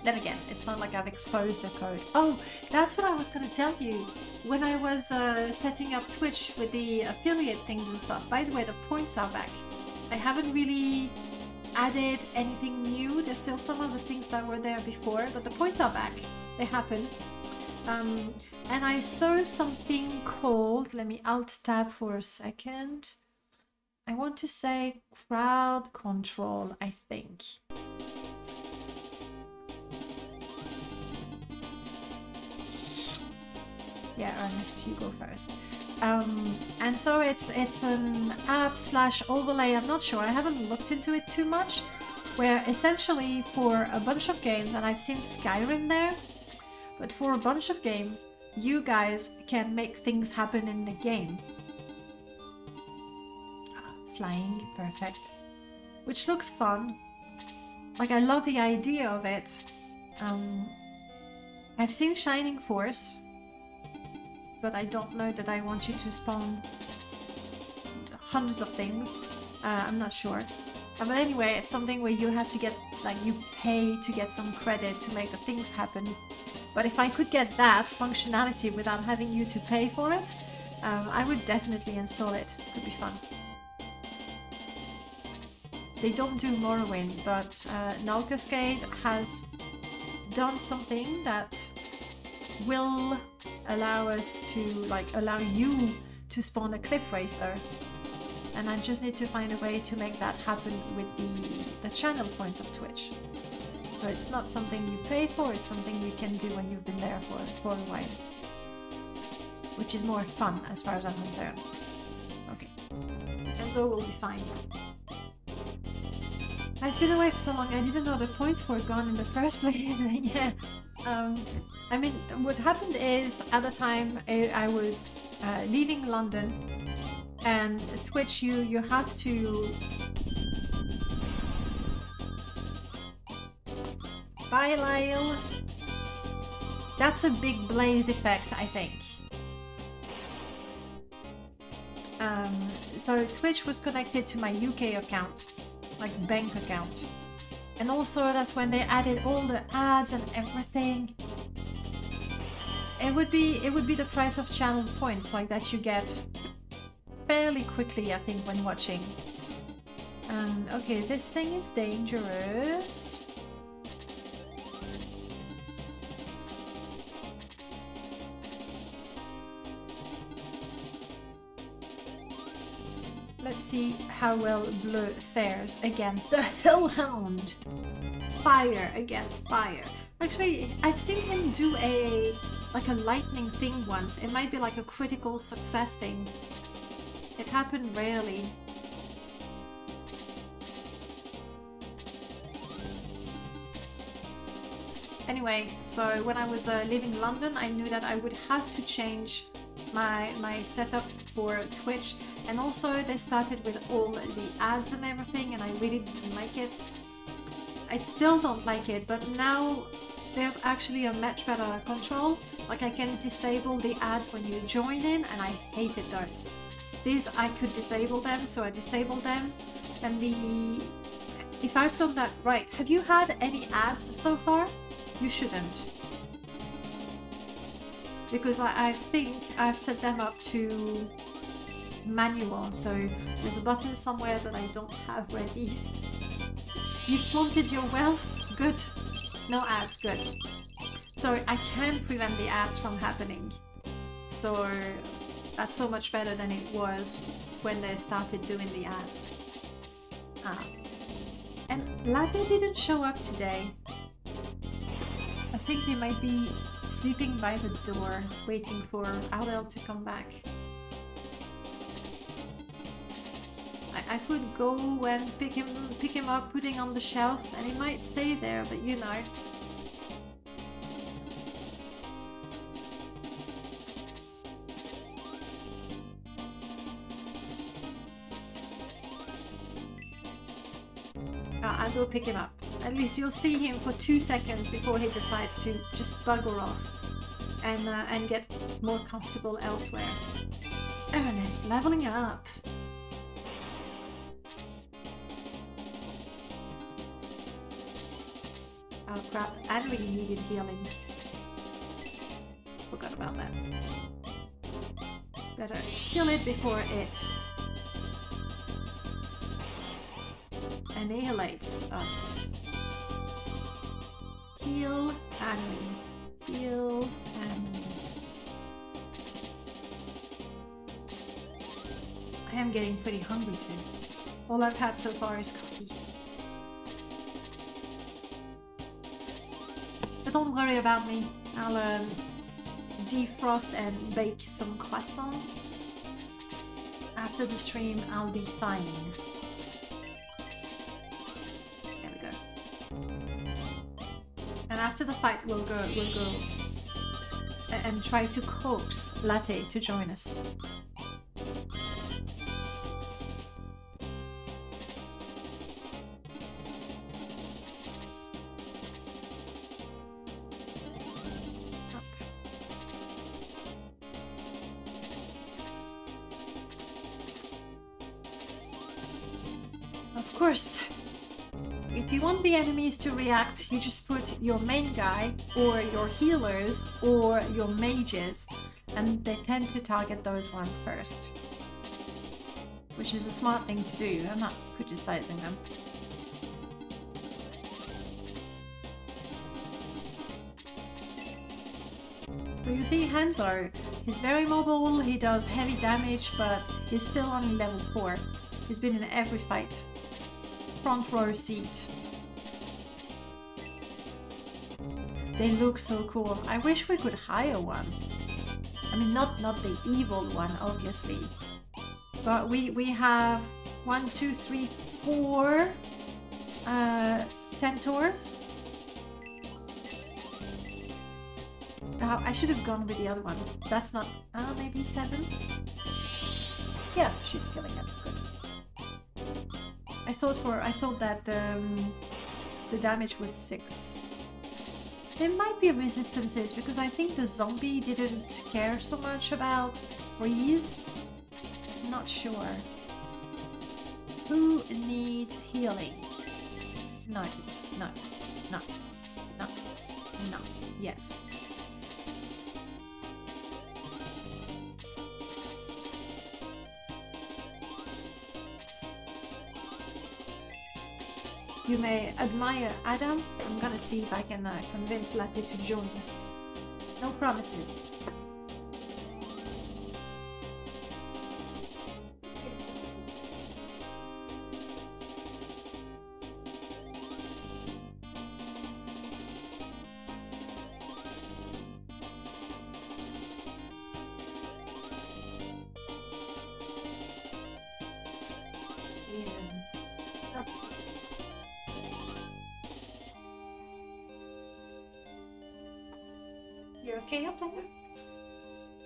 S1: Then again, it's not like I've exposed the code. Oh, that's what I was going to tell you. When I was setting up Twitch with the affiliate things and stuff, by the way, the points are back. I haven't really added anything new. There's still some of the things that were there before, but the points are back. They happen. And I saw something called, let me alt tab for a second. I want to say crowd control, I think. Yeah, Ernest, you go first. And so it's an app / overlay, I'm not sure, I haven't looked into it too much, where essentially for a bunch of games, and I've seen Skyrim there, but for a bunch of games, you guys can make things happen in the game. Flying, perfect. Which looks fun. Like, I love the idea of it. I've seen Shining Force, but I don't know that I want you to spawn hundreds of things. I'm not sure. But anyway, it's something where you have to get, like, you pay to get some credit to make the things happen. But if I could get that functionality without having you to pay for it, I would definitely install it. Could be fun. They don't do Morrowind, but Null Cascade has done something that will allow us to, like, allow you to spawn a cliff racer. And I just need to find a way to make that happen with the channel points of Twitch. So it's not something you pay for, it's something you can do when you've been there for a while. Which is more fun as far as I'm concerned. Okay. Enzo will be fine. I've been away for so long, I didn't know the points were gone in the first place. Yeah. I mean, what happened is, at the time, I was leaving London, and Twitch, you have to bye, Lyle. That's a big blaze effect, I think. So Twitch was connected to my UK account, like bank account. And also that's when they added all the ads and everything. It would be the price of channel points, like, that you get fairly quickly, I think, when watching. Okay, this thing is dangerous. Let's see how well Bleu fares against a Hellhound. Fire against fire. Actually, I've seen him do a lightning thing once. It might be like a critical success thing. It happened rarely. Anyway, so when I was leaving London, I knew that I would have to change my setup for Twitch. And also they started with all the ads and everything, and I really didn't like it. I still don't like it, but now there's actually a much better control. Like, I can disable the ads when you join in, and I hated those. These, I could disable them, so I disabled them. And if I've done that right, have you had any ads so far? You shouldn't. Because I think I've set them up to manual, so there's a button somewhere that I don't have ready. You flaunted your wealth? Good. No ads, good. So I can prevent the ads from happening. So that's so much better than it was when they started doing the ads. And Latte didn't show up today. I think he might be sleeping by the door, waiting for Adele to come back. I could go and pick him up, putting on the shelf, and he might stay there, but you know. I'll go pick him up. At least you'll see him for 2 seconds before he decides to just bugger off and get more comfortable elsewhere. Ernest, leveling up. Oh crap, I really needed healing. Forgot about that. Better kill it before it annihilates us. Heal and heal and I am getting pretty hungry too. All I've had so far is coffee. But don't worry about me. I'll defrost and bake some croissant. After the stream, I'll be fine. There we go. And after the fight, we'll go and try to coax Latte to join us. Of course, if you want the enemies to react, you just put your main guy or your healers or your mages, and they tend to target those ones first. Which is a smart thing to do. I'm not criticizing them. So you see Hanzo, he's very mobile, he does heavy damage, but he's still only level 4. He's been in every fight. Front row seat. They look so cool. I wish we could hire one. I mean, not the evil one, obviously. But we have 1, 2, 3, 4 centaurs. I should have gone with the other one. That's not... maybe 7? Yeah, she's killing it. Good. I thought that the damage was 6. There might be resistances because I think the zombie didn't care so much about freeze. I'm not sure. Who needs healing? No, no, no, no, no. Yes. You may admire Adam. I'm gonna see if I can convince Latte to join us. No promises. You're okay up there?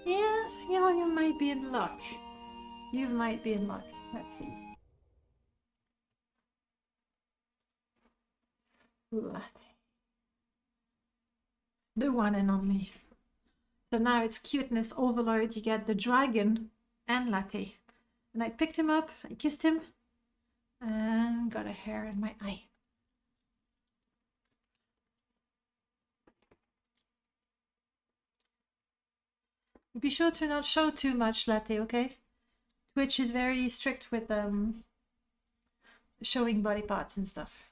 S1: Yeah, you might be in luck. You might be in luck. Let's see. Latte. The one and only. So now it's cuteness overload. You get the dragon and Latte. And I picked him up, I kissed him, and got a hair in my eye. Be sure to not show too much, Latte, okay? Twitch is very strict with showing body parts and stuff.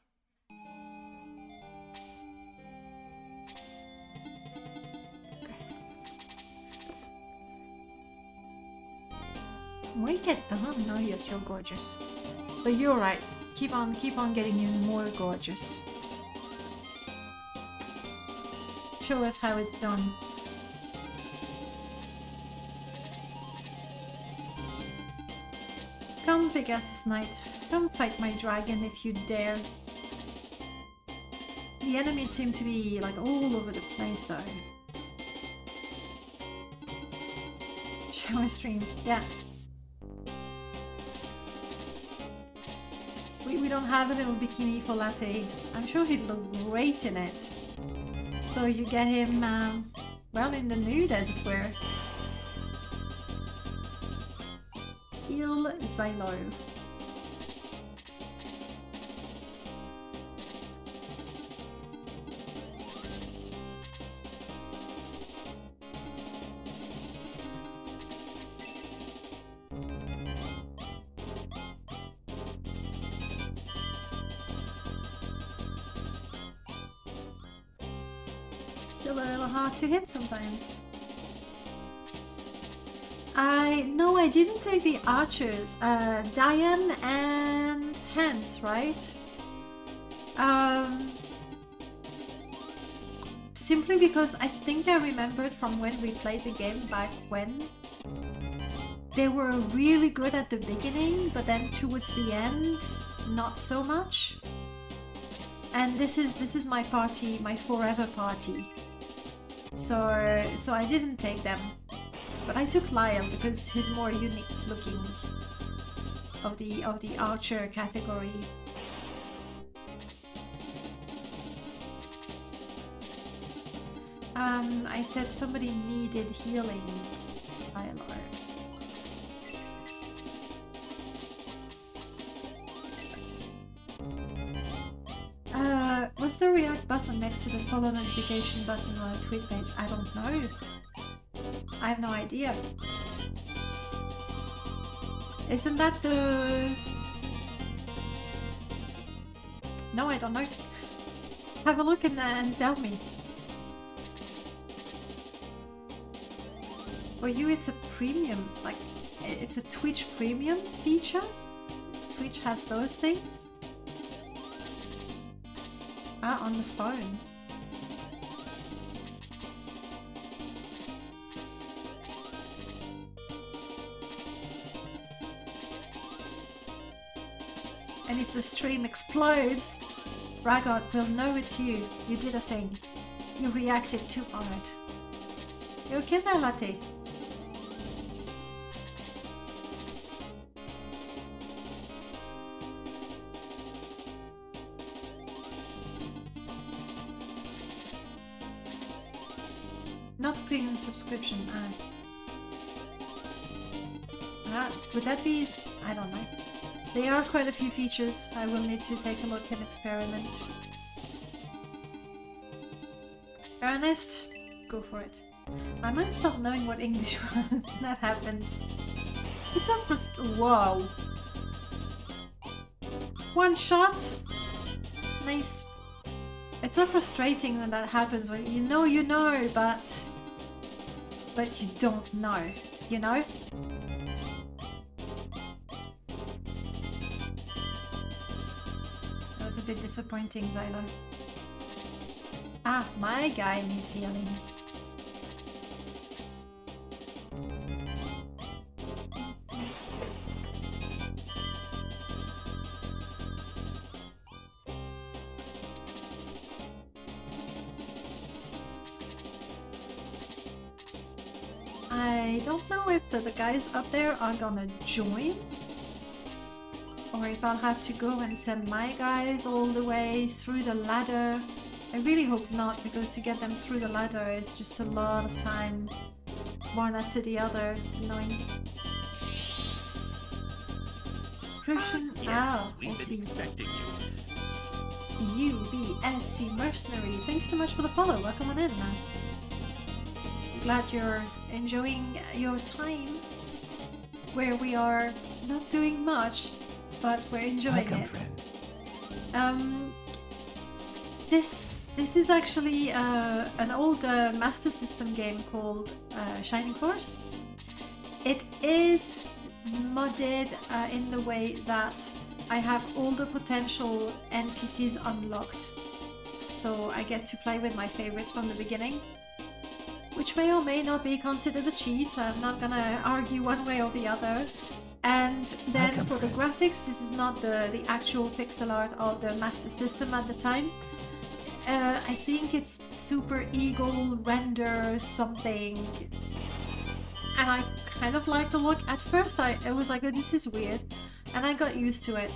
S1: We get done. Oh yes, you're gorgeous. But you're right. Keep on getting you more gorgeous. Show us how it's done. Come, Pegasus Knight. Come fight my dragon if you dare. The enemies seem to be like all over the place though. Shower stream, yeah. We don't have a little bikini for Latte. I'm sure he'd look great in it. So you get him, well, in the nude as it were. Il Xylo. Still a little hard to hit sometimes. No, I didn't take the archers. Diane and Hans, right? Simply because I think I remembered from when we played the game back when. They were really good at the beginning, but then towards the end, not so much. And this is my party, my forever party. So I didn't take them. But I took Lyle because he's more unique looking of the archer category. I said somebody needed healing. Lyle. What's the react button next to the follow notification button on a tweet page? I don't know. I have no idea. Isn't that the... No, I don't know. Have a look and tell me. For you it's a premium, like it's a Twitch premium feature? Twitch has those things? Ah, on the phone. And if the stream explodes, Ragot will know it's you. You did a thing. You reacted too hard. You okay there, Latte? Not premium subscription. Would that be... I don't know. There are quite a few features. I will need to take a look and experiment. Ernest, go for it. I might stop knowing what English was when that happens. It's a whoa. One shot. Nice. It's so frustrating when that happens, when you know, but you don't know, you know? That was a bit disappointing, Zylo. Ah, my guy needs healing. I don't know if the guys up there are gonna join, or if I'll have to go and send my guys all the way through the ladder. I really hope not, because to get them through the ladder is just a lot of time, one after the other. It's annoying. Subscription?
S3: Yes,
S1: I
S3: we've been
S1: see.
S3: expecting you.
S1: UBSC Mercenary, thanks so much for the follow. Welcome on in, man. Glad you're enjoying your time where we are not doing much, but we're enjoying
S4: Welcome,
S1: it.
S4: friend.
S1: This is actually an old Master System game called Shining Force. It is modded in the way that I have all the potential NPCs unlocked, so I get to play with my favorites from the beginning, which may or may not be considered a cheat. I'm not gonna argue one way or the other. And then
S4: Welcome,
S1: for the
S4: friend.
S1: graphics, this is not the actual pixel art of the Master System at the time. I think it's Super Eagle Render something. And I kind of like the look. At first I was like, oh, this is weird. And I got used to it.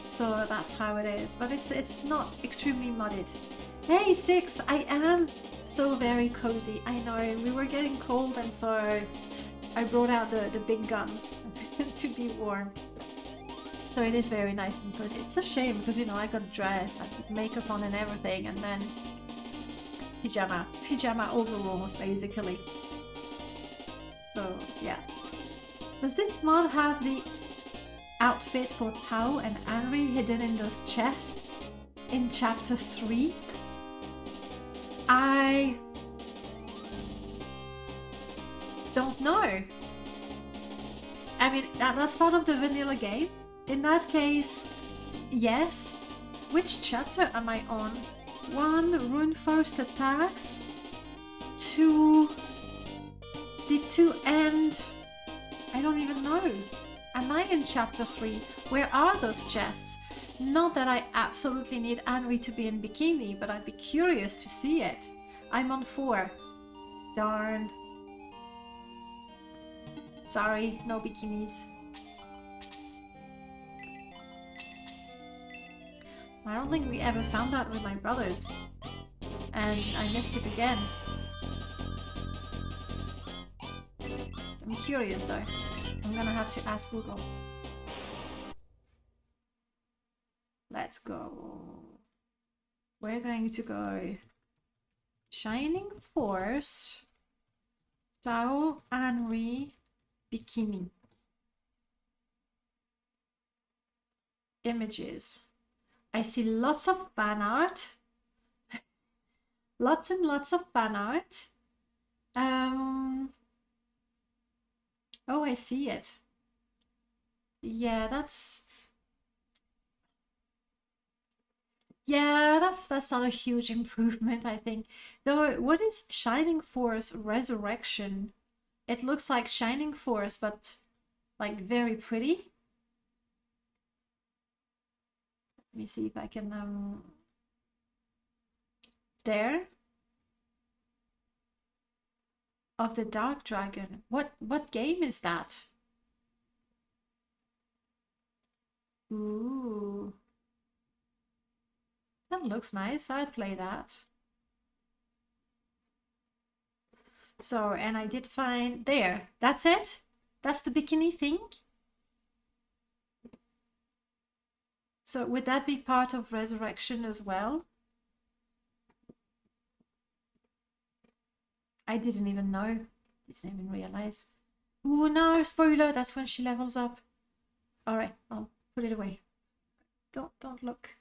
S1: So that's how it is. But it's not extremely modded. Hey, Six! I am so very cozy. I know, we were getting cold, and so I brought out the big guns to be warm. So it is very nice and cozy. It's a shame because, you know, I got dressed, I put makeup on and everything, and then pyjama overalls basically. So yeah. Does this mod have the outfit for Tao and Henry hidden in those chests in chapter 3? I don't don't know. I mean, that's part of the vanilla game. In that case, yes. Which chapter am I on? 1, Rune Forest attacks. 2, the 2 end. I don't even know. Am I in chapter 3? Where are those chests? Not that I absolutely need Anri to be in bikini, but I'd be curious to see it. I'm on 4. Darn. Sorry, no bikinis. I don't think we ever found that with my brothers. And I missed it again. I'm curious though. I'm gonna have to ask Google. Let's go. We're going to go Shining Force, Tao Anri, Bikini. Images. I see lots of fan art. Lots and lots of fan art. Oh, I see it. Yeah, that's not a huge improvement, I think. Though, what is Shining Force Resurrection? It looks like Shining Force, but like very pretty. Let me see if I can there. Of the Dark Dragon. What game is that? Ooh. That looks nice. I'd play that. So, and I did find there. That's it? That's the bikini thing? So would that be part of Resurrection as well? I didn't even know. Didn't even realize. Oh no, spoiler, that's when she levels up. Alright, I'll put it away. Don't look.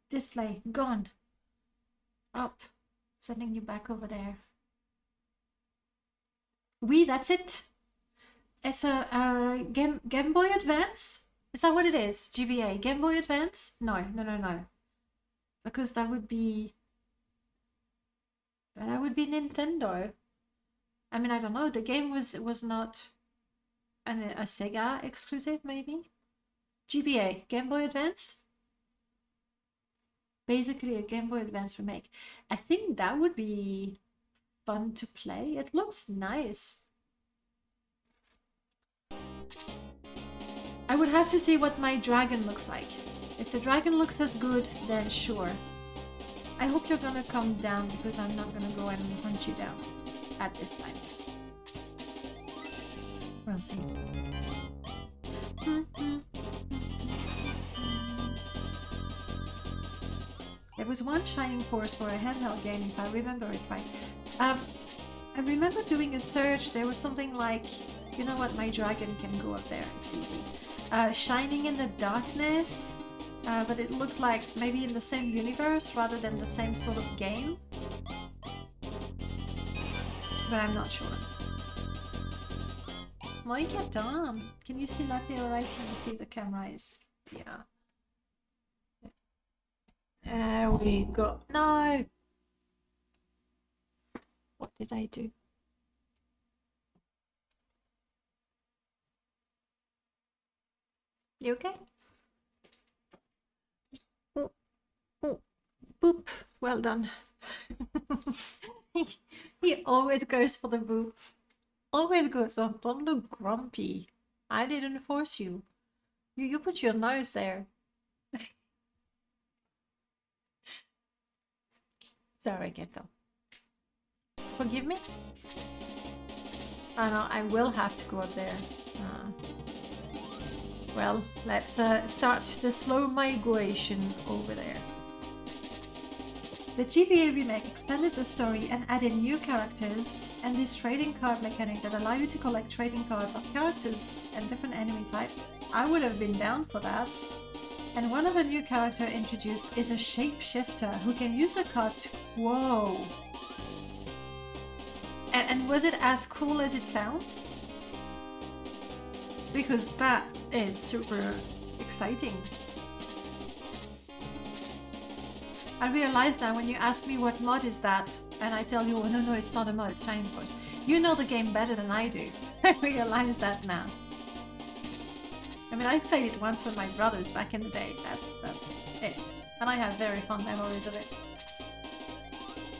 S1: Display, gone. Up. Sending you back over there. That's it. It's a Game Boy Advance? Is that what it is? GBA. Game Boy Advance? No. Because that would be Nintendo. I mean, I don't know. The game was not a Sega exclusive, maybe? GBA, Game Boy Advance? Basically a Game Boy Advance remake. I think that would be fun to play. It looks nice. I would have to see what my dragon looks like. If the dragon looks as good, then sure. I hope you're gonna come down because I'm not gonna go and hunt you down at this time. We'll see. There was one Shining Force for a handheld game, if I remember it right. I remember doing a search. There was something like, you know what, my dragon can go up there. It's easy. Shining in the Darkness, but it looked like maybe in the same universe rather than the same sort of game. But I'm not sure. Moika Dom, can you see Latte alright? Can you see the camera is? Yeah. There we go. No! What did I do? You okay? Oh, boop. Well done. He always goes for the boop. Always goes on. Don't look grumpy. I didn't force you. You put your nose there. Sorry, Ghetto. Forgive me? I know, I will have to go up there. Well, let's start the slow migration over there. The GBA remake expanded the story and added new characters and this trading card mechanic that allow you to collect trading cards of characters and different enemy type. I would have been down for that. And one of the new characters introduced is a shapeshifter who can use the cards to... Whoa! And was it as cool as it sounds? because that is super exciting. I realize now when you ask me what mod is that, and I tell you, oh no, it's not a mod, it's Shining Force. You know the game better than I do. I realize that now. I mean, I played it once with my brothers back in the day. That's it. And I have very fond memories of it.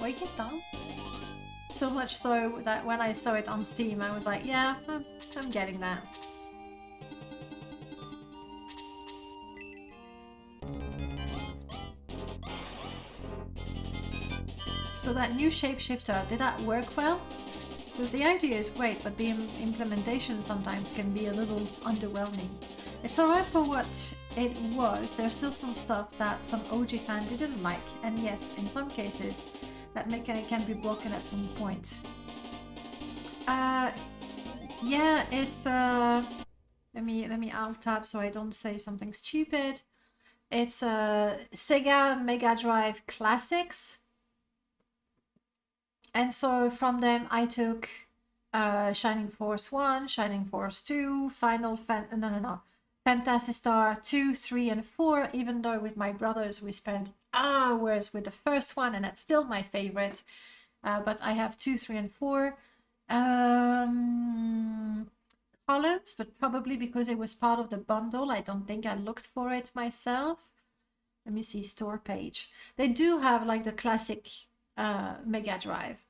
S1: Wake it down. So much so that when I saw it on Steam, I was like, yeah, I'm getting that. So that new shapeshifter, did that work well? Because the idea is great, but the implementation sometimes can be a little underwhelming. It's alright for what it was. There's still some stuff that some OG fan didn't like, and yes, in some cases, that mechanic can be broken at some point. Yeah, it's let me alt tab so I don't say something stupid. It's Sega Mega Drive Classics. And so from them I took Shining Force 1, Shining Force 2, Phantasy Star 2, 3 and 4, even though with my brothers we spent hours with the first one and that's still my favorite. But I have 2, 3 and 4 columns, but probably because it was part of the bundle. I don't think I looked for it myself. Let me see, store page. They do have like the classic Mega Drive.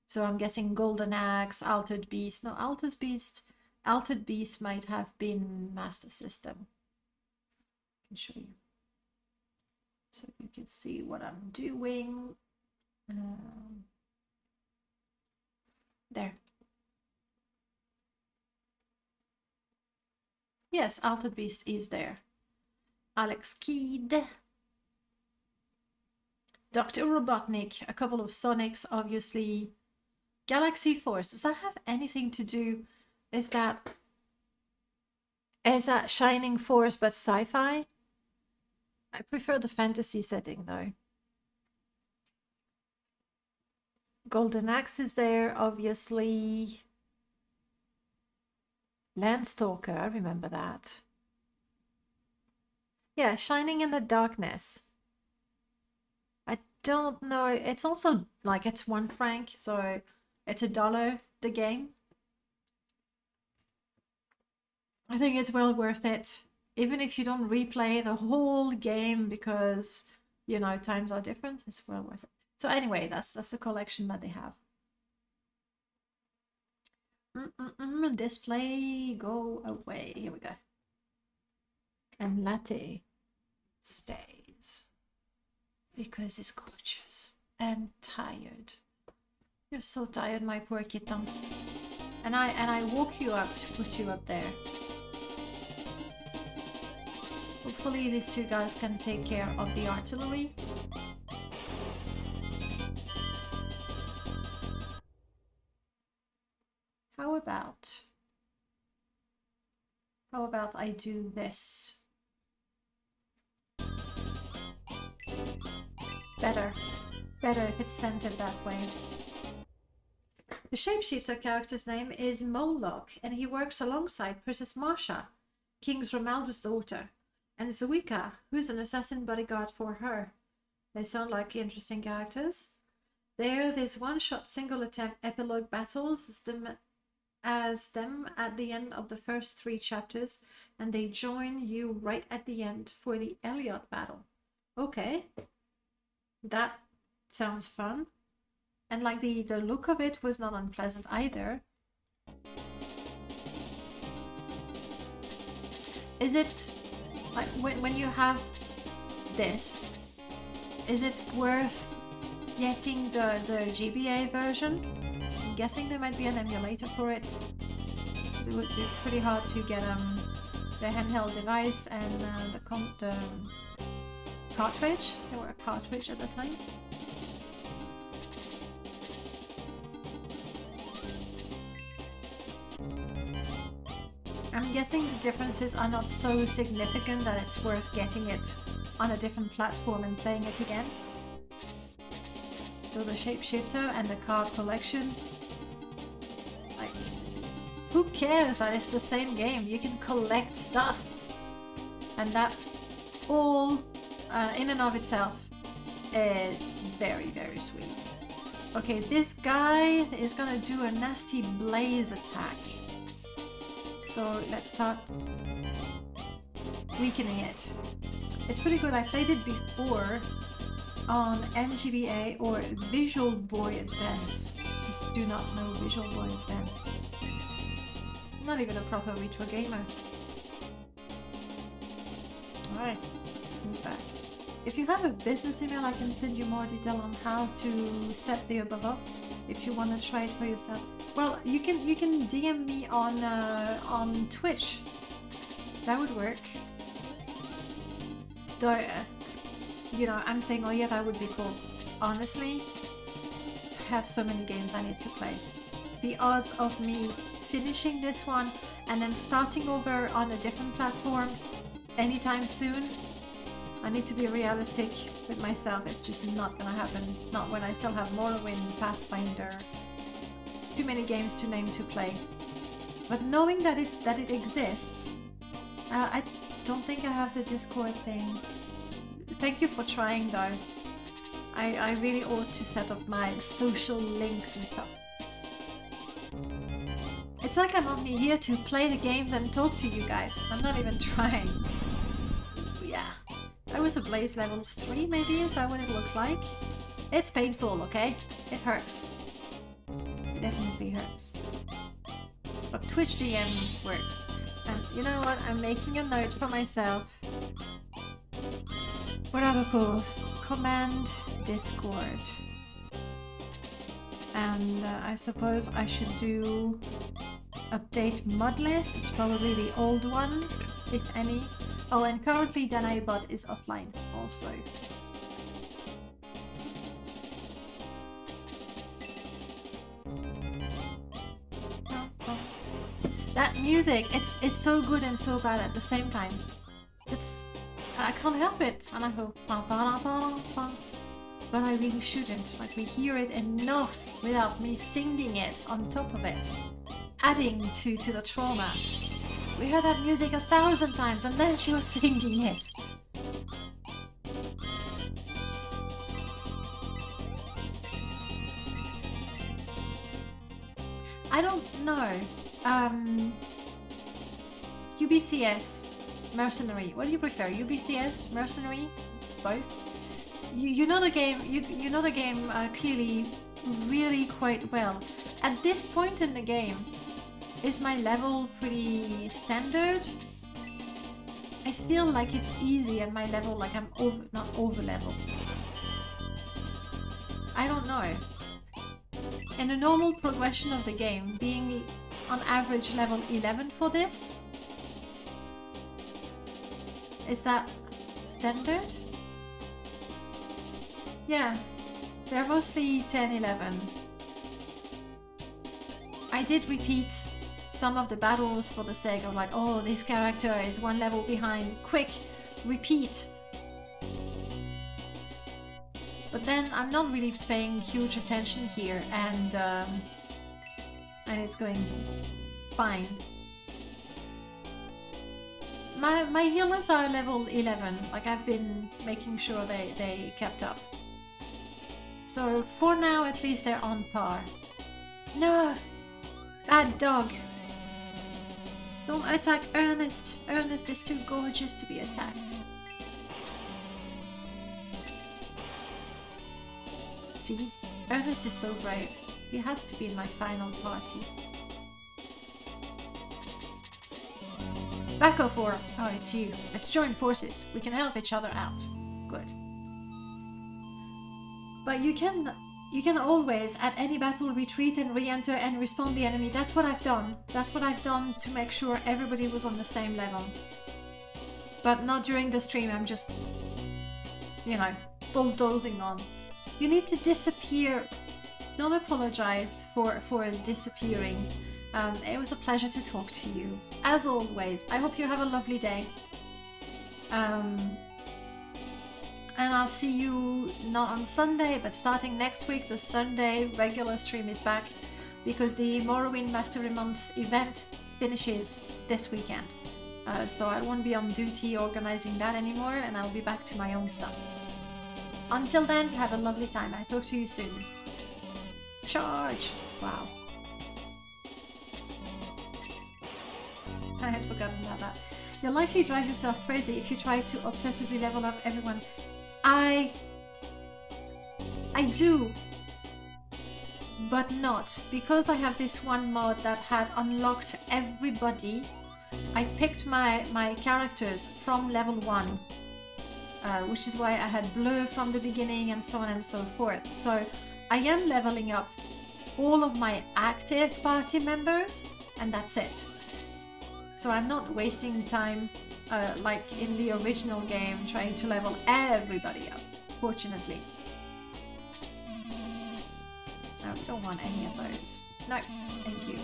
S1: So I'm guessing Golden Axe, Altered Beast. No, Altered Beast might have been Master System. I can show you. So you can see what I'm doing. There. Yes, Altered Beast is there. Alex Kidd. Dr. Robotnik, a couple of Sonics, obviously. Galaxy Force, does that have anything to do? Is that Shining Force but sci-fi? I prefer the fantasy setting though. Golden Axe is there, obviously. Landstalker, I remember that. Yeah, Shining in the Darkness. I don't know. It's also like it's £1, so it's $1 the game. I think it's well worth it, even if you don't replay the whole game because you know times are different. It's well worth it. So anyway, that's the collection that they have. Display, go away. Here we go. And Latte stays because it's gorgeous and tired. You're so tired, my poor kitten. And I woke you up to put you up there. Hopefully these two guys can take care of the artillery. How about I do this? Better if it's centered that way. The shapeshifter character's name is Moloch, and he works alongside Princess Marsha, King Romaldo's daughter, and Zuika, who's an assassin bodyguard for her. They sound like interesting characters. There's one-shot single-attempt epilogue battles as them at the end of the first 3 chapters, and they join you right at the end for the Elliot battle. Okay, that sounds fun. And like the look of it was not unpleasant either. Is it like when you have this, is it worth getting the GBA version? I'm guessing there might be an emulator for it. It would be pretty hard to get the handheld device and the cartridge. They were a cartridge at the time. I'm guessing the differences are not so significant that it's worth getting it on a different platform and playing it again. So the shapeshifter and the card collection, like, Who cares that it's the same game? You can collect stuff. And that all in and of itself is very, very sweet. Okay, this guy is gonna do a nasty blaze attack. So let's start weakening it. It's pretty good. I played it before on MGBA or Visual Boy Advance. I do not know Visual Boy Advance. I'm not even a proper retro gamer. Alright, move back. If you have a business email, I can send you more detail on how to set the above up if you want to try it for yourself. Well, you can DM me on Twitch. That would work. Though, you know, I'm saying, oh yeah, that would be cool. Honestly, I have so many games I need to play. The odds of me finishing this one and then starting over on a different platform anytime soon, I need to be realistic with myself. It's just not gonna happen. Not when I still have Morrowind, Pathfinder, too many games to name to play. But knowing that it exists, I don't think I have the Discord thing. Thank you for trying though. I really ought to set up my social links and stuff. It's like I'm only here to play the games and talk to you guys. I'm not even trying. Yeah. I was a Blaze level 3 maybe, is that what it looked like? It's painful, okay? It hurts. It definitely hurts. But Twitch DM works. And you know what? I'm making a note for myself. What are they called? Command Discord. And I suppose I should do update modlist. It's probably the old one, if any. Oh, and currently Danabot is offline also. That music, it's so good and so bad at the same time. I can't help it, and I go ba ba ba ba, but I really shouldn't. Like, we hear it enough without me singing it on top of it, adding to the trauma. We heard that music 1,000 times, and then she was singing it. I don't know. UBCS, Mercenary. What do you prefer? UBCS, Mercenary, both? You know the game. You know the game clearly, really quite well. At this point in the game, is my level pretty standard? I feel like it's easy, and my level, like I'm not over level. I don't know. In a normal progression of the game, being on average level 11 for this, is that standard? Yeah, they're mostly 10, 11. I did repeat some of the battles for the sake of like, oh, this character is one level behind, quick, repeat. But then I'm not really paying huge attention here, and it's going fine. My healers are level 11, like I've been making sure they kept up. So for now, at least they're on par. No! Bad dog! Don't attack Ernest! Ernest is too gorgeous to be attacked. See? Ernest is so brave. He has to be in my final party. Back off, or oh, it's you. Let's join forces. We can help each other out. Good. But you can always, at any battle, retreat and re-enter and respawn the enemy. That's what I've done. That's what I've done to make sure everybody was on the same level. But not during the stream. I'm just, you know, bulldozing on. You need to disappear. Don't apologize for disappearing. It was a pleasure to talk to you, as always. I hope you have a lovely day. And I'll see you not on Sunday, but starting next week, the Sunday regular stream is back. because the Morrowind Mastery Month event finishes this weekend. So I won't be on duty organizing that anymore, and I'll be back to my own stuff. Until then, have a lovely time. I talk to you soon. Charge! Wow. I had forgotten about that. You'll likely drive yourself crazy if you try to obsessively level up everyone. I do, but not. Because I have this one mod that had unlocked everybody, I picked my characters from level 1, which is why I had Bleu from the beginning and so on and so forth. So I am leveling up all of my active party members, and that's it. So I'm not wasting time like in the original game trying to level everybody up, fortunately. No, we don't want any of those. No, thank you.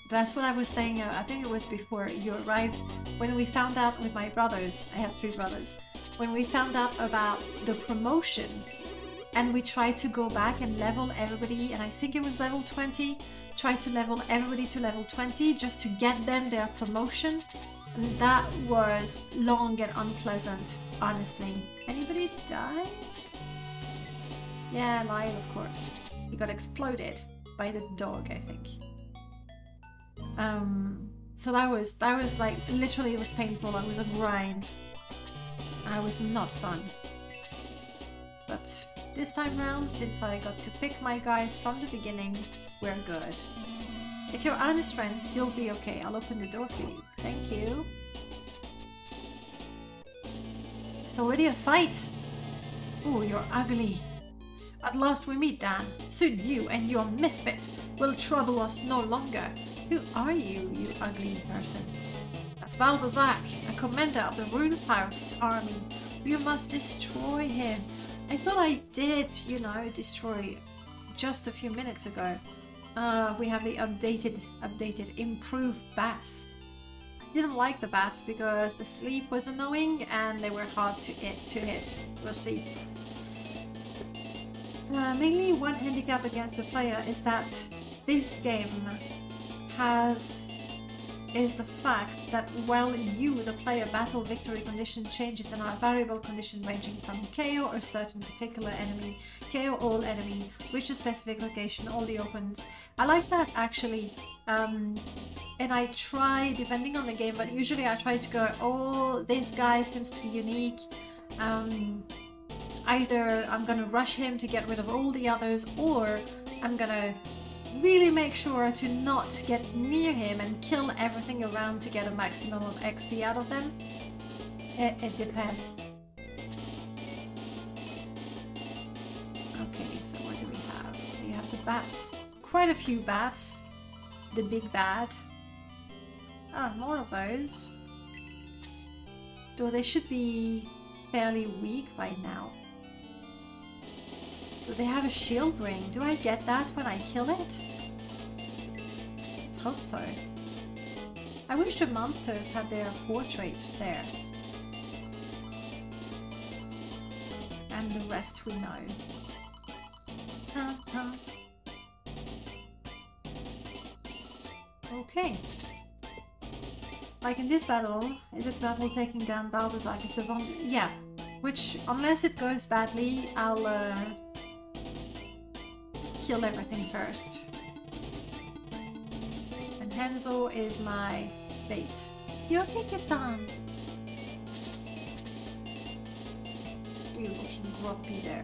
S1: That's what I was saying, I think it was before you arrived, when we found out with my brothers, I have 3 brothers, when we found out about the promotion and we tried to go back and level everybody, and I think it was level 20, tried to level everybody to level 20 just to get them their promotion, and that was long and unpleasant, honestly. Anybody died? Yeah, Lyle, of course. He got exploded by the dog, I think. So that was like, literally it was painful. It was a grind. It was not fun. But this time round, since I got to pick my guys from the beginning, we're good. If you're honest, friend, you'll be okay. I'll open the door for you. Thank you. So ready to fight? Ooh, you're ugly. At last we meet, Dan. Soon you and your misfit will trouble us no longer. Who are you, you ugly person? That's Balbazak, a commander of the Runefaust army. You must destroy him. I thought I did, you know, destroy just a few minutes ago. We have the updated, improved bats. I didn't like the bats because the sleep was annoying and they were hard to hit. We'll see. Mainly one handicap against the player is that this game is the fact that while you, the player, battle victory condition changes and are variable condition ranging from KO or certain particular enemy, KO all enemy, reach a specific location, all the opens. I like that actually, and I try, depending on the game, but usually I try to go, oh, this guy seems to be unique. Either I'm gonna rush him to get rid of all the others, or I'm gonna really make sure to not get near him and kill everything around to get a maximum of XP out of them. It depends. Okay, so what do we have? We have the bats. Quite a few bats. The big bad. Ah, more of those. Though they should be fairly weak by now. Do they have a shield ring? Do I get that when I kill it? Let's hope so. I wish the monsters had their portrait there. And the rest we know. Okay. Like in this battle, is example taking down Balbazak is the one... Yeah. Which, unless it goes badly, I'll kill everything first. And Hanzo is my bait. You take it down. You looking grumpy there.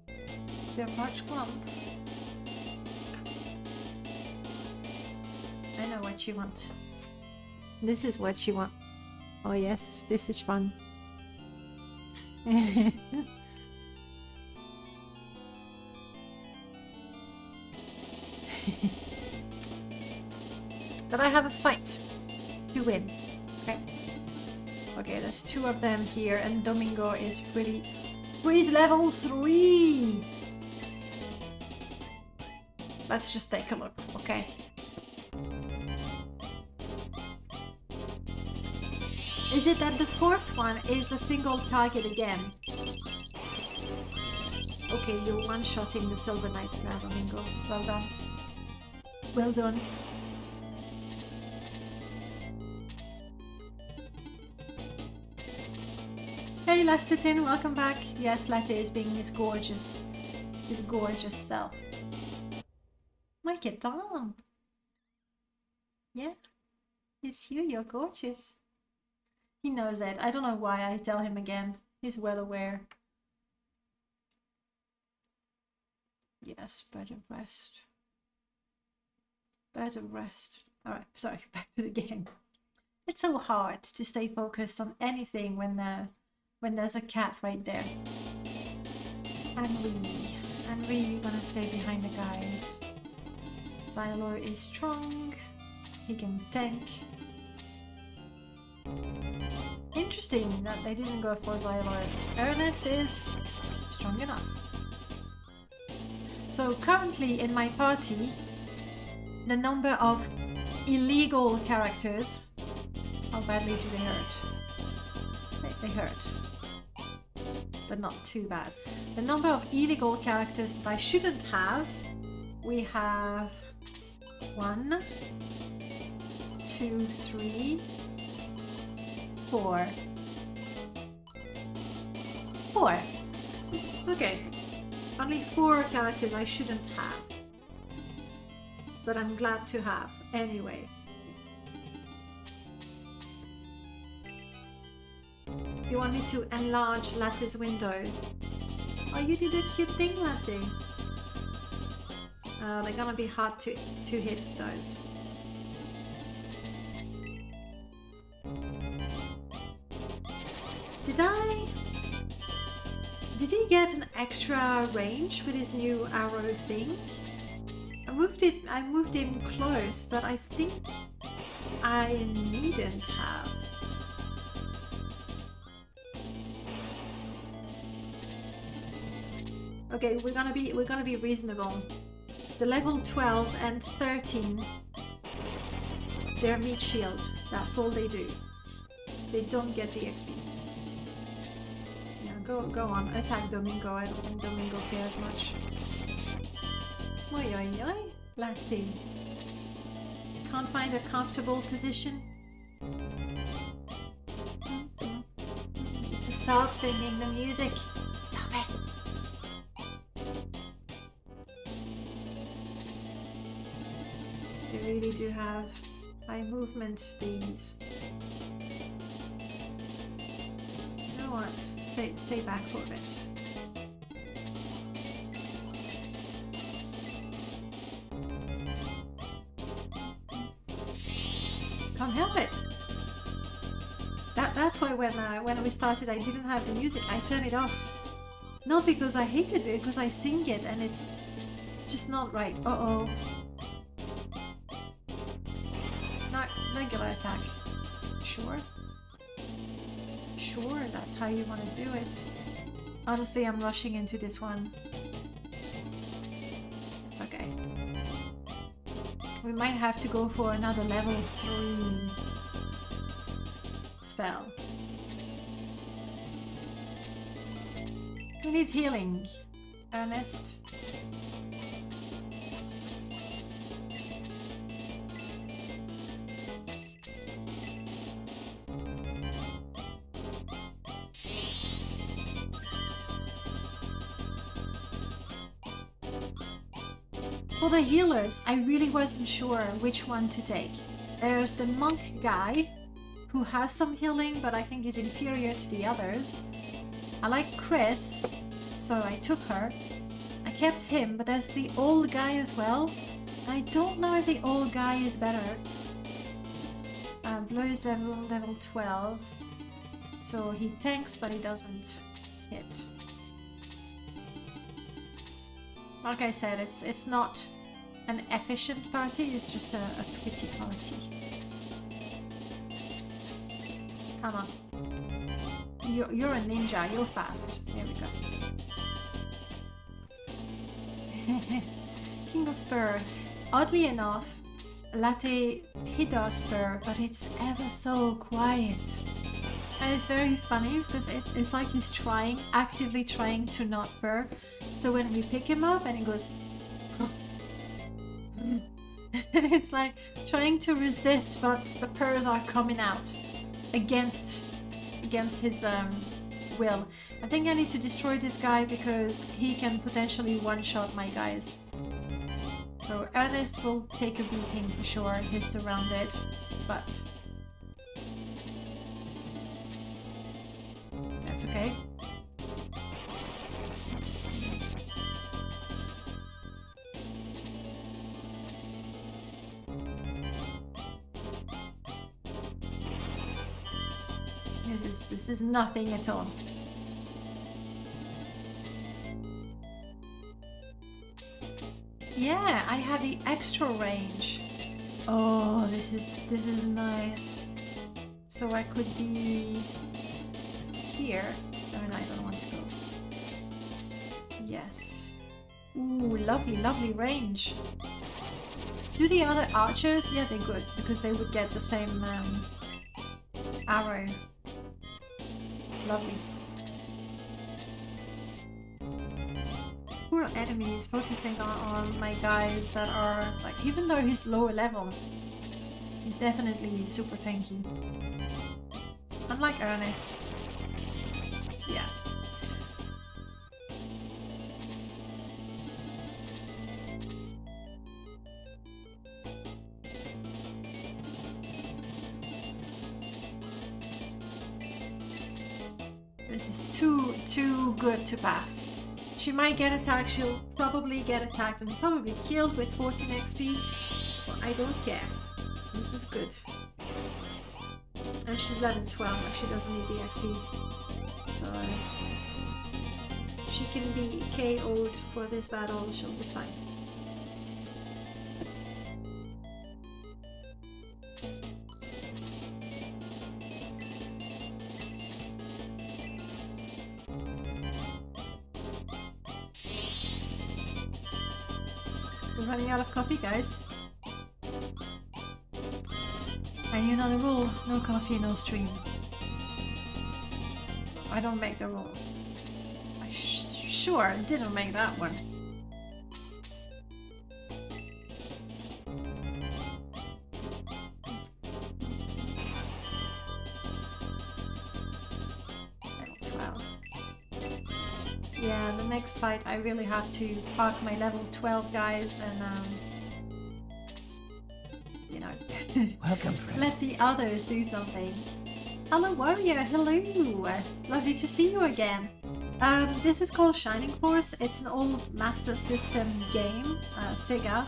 S1: Is there much grump? I know what you want. This is what you want. Oh yes, this is fun. But I have a fight to win. Okay. Okay, there's 2 of them here, and Domingo is pretty... He's level 3! Let's just take a look, okay? Is it that the 4th one is a single target again? Okay, you're one-shotting the Silver Knights now, Domingo. Well done. Well done. Hey Lesterton, welcome back. Yes, Latte is being his gorgeous self. Make it on. Yeah, it's you, you're gorgeous. He knows it. I don't know why I tell him again. He's well aware. Yes, better rest. Better rest. Alright, sorry, back to the game. It's so hard to stay focused on anything when there's a cat right there. Henry, you're gonna stay behind the guys. Xylor is strong. He can tank. Interesting that they didn't go for Xylor. Ernest is strong enough. So currently in my party, the number of illegal characters, how badly do they hurt? They hurt, but not too bad. The number of illegal characters that I shouldn't have, we have 1, 2, 3, 4. 4. Okay. Only 4 characters I shouldn't have. But I'm glad to have, anyway. You want me to enlarge Latte's window? Oh, you did a cute thing, Latte. They're gonna be hard to hit, those. Did he get an extra range with his new arrow thing? I moved him close, but I think I needn't have. Okay, we're gonna be reasonable. The level 12 and 13, they're meat shield. That's all they do. They don't get the XP. Yeah, go on, attack Domingo. I don't think Domingo cares much. Oi oi oi, Latte. Can't find a comfortable position. Need to stop singing the music. Stop it. They really do have high movement, these. You know what? Stay back for a bit. Can't help it. That's why when we started I didn't have the music. I turned it off. Not because I hate it, because I sing it and it's just not right. Uh-oh. Not regular attack. Sure. Sure, that's how you want to do it. Honestly, I'm rushing into this one. It's okay. We might have to go for another level 3 spell. Who needs healing? Ernest? For the healers, I really wasn't sure which one to take. There's the monk guy, who has some healing, but I think is inferior to the others. I like Chris, so I took her. I kept him, but there's the old guy as well. I don't know if the old guy is better. Blue is level 12, so he tanks, but he doesn't hit. Like I said, it's not an efficient party, it's just a pretty party. Come on. You're a ninja, you're fast. There we go. King of Purr. Oddly enough, Latte, he does purr, but it's ever so quiet. And it's very funny because it's like he's actively trying to not purr. So when we pick him up and he goes, and it's like trying to resist, but the purrs are coming out against his will. I think I need to destroy this guy because he can potentially one-shot my guys. So Ernest will take a beating for sure. He's surrounded, but that's okay. This is nothing at all. Yeah, I have the extra range. Oh, this is nice. So I could be here. I mean, I don't want to go. Yes. Ooh, lovely, lovely range. Do the other archers? Yeah, they're good because they would get the same arrow. Lovely. Poor enemies focusing on my guys that are like, even though he's lower level, he's definitely super tanky. Unlike Ernest. Yeah. This is too good to pass. She might get attacked, she'll probably get attacked and probably killed with 14 XP. But I don't care. This is good. And she's level 12, she doesn't need the XP. So she can be KO'd for this battle, she'll be fine. We're running out of coffee, guys. I knew another rule: no coffee, no stream. I don't make the rules. I sure didn't make that one. Level 12. Yeah, the next fight I really have to park my level 12 guys and you know,
S3: Welcome, friend.
S1: let the others do something. Hello warrior, hello! Lovely to see you again. This is called Shining Force. It's an old Master System game, Sega.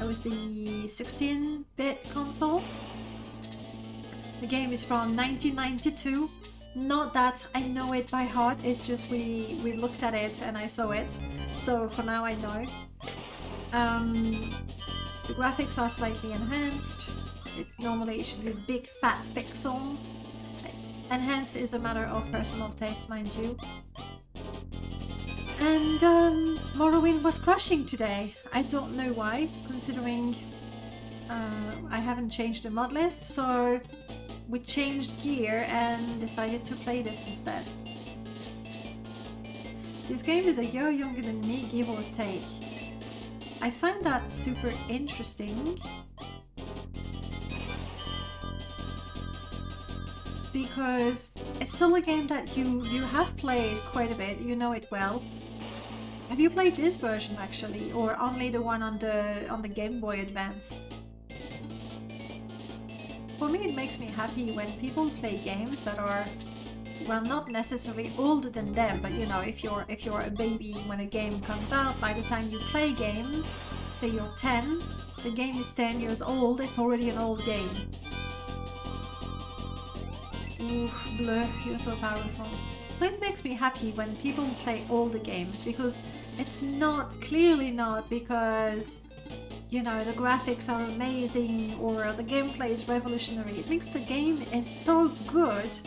S1: It was the 16-bit console. The game is from 1992. Not that I know it by heart, it's just we looked at it and I saw it. So for now I know. The graphics are slightly enhanced. It normally should be big fat pixels. Enhanced is a matter of personal taste, mind you. And Morrowind was crushing today. I don't know why, considering I haven't changed the mod list, so we changed gear and decided to play this instead. This game is a year younger than me, give or take. I find that super interesting because it's still a game that you have played quite a bit, you know it well. Have you played this version actually, or only the one on the Game Boy Advance? For me, it makes me happy when people play games that are, well, not necessarily older than them, but you know, if you're a baby when a game comes out, by the time you play games, say you're 10, the game is 10 years old, it's already an old game. Oof, Bleu, you're so powerful. So it makes me happy when people play older games, because it's clearly not because, you know, the graphics are amazing or the gameplay is revolutionary. It makes the game is so good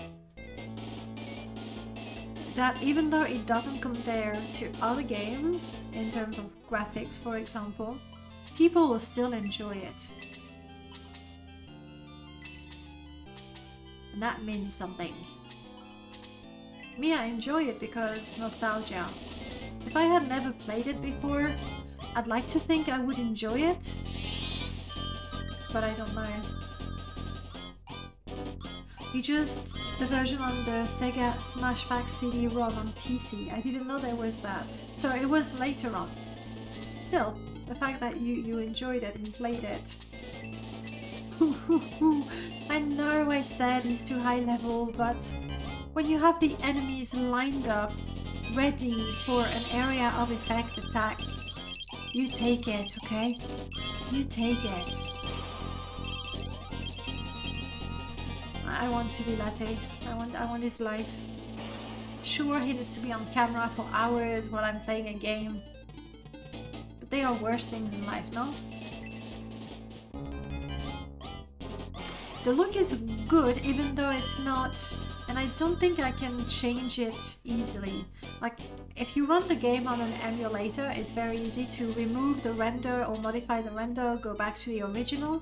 S1: that even though it doesn't compare to other games in terms of graphics, for example, people will still enjoy it. and that means something. Me, I enjoy it because nostalgia. If I had never played it before, I'd like to think I would enjoy it, but I don't know. The version on the Sega Smashback CD-ROM on PC. I didn't know there was that. So it was later on. Still, the fact that you enjoyed it and played it. I know I said he's too high level, but when you have the enemies lined up, ready for an area of effect attack, you take it, okay? You take it. I want to be Latte. I want his life. Sure, he needs to be on camera for hours while I'm playing a game. But there are worse things in life, no? The look is good, even though it's not... And I don't think I can change it easily. Like, if you run the game on an emulator, it's very easy to remove the render or modify the render, go back to the original.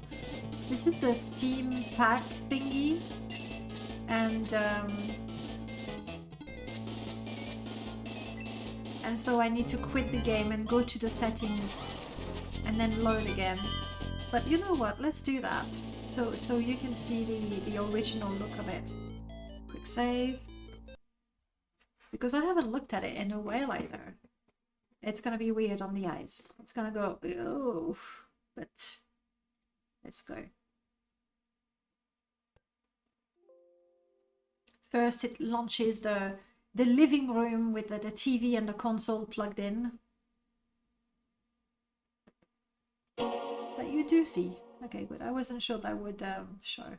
S1: This is the Steam pack thingy. And so I need to quit the game and go to the setting and then load again. But you know what? Let's do that. So you can see the original look of it. Quick save. Because I haven't looked at it in a while either. It's gonna be weird on the eyes. It's gonna go, oh, but let's go. First it launches the living room with the TV and the console plugged in. But you do see. Okay, good. I wasn't sure that would show.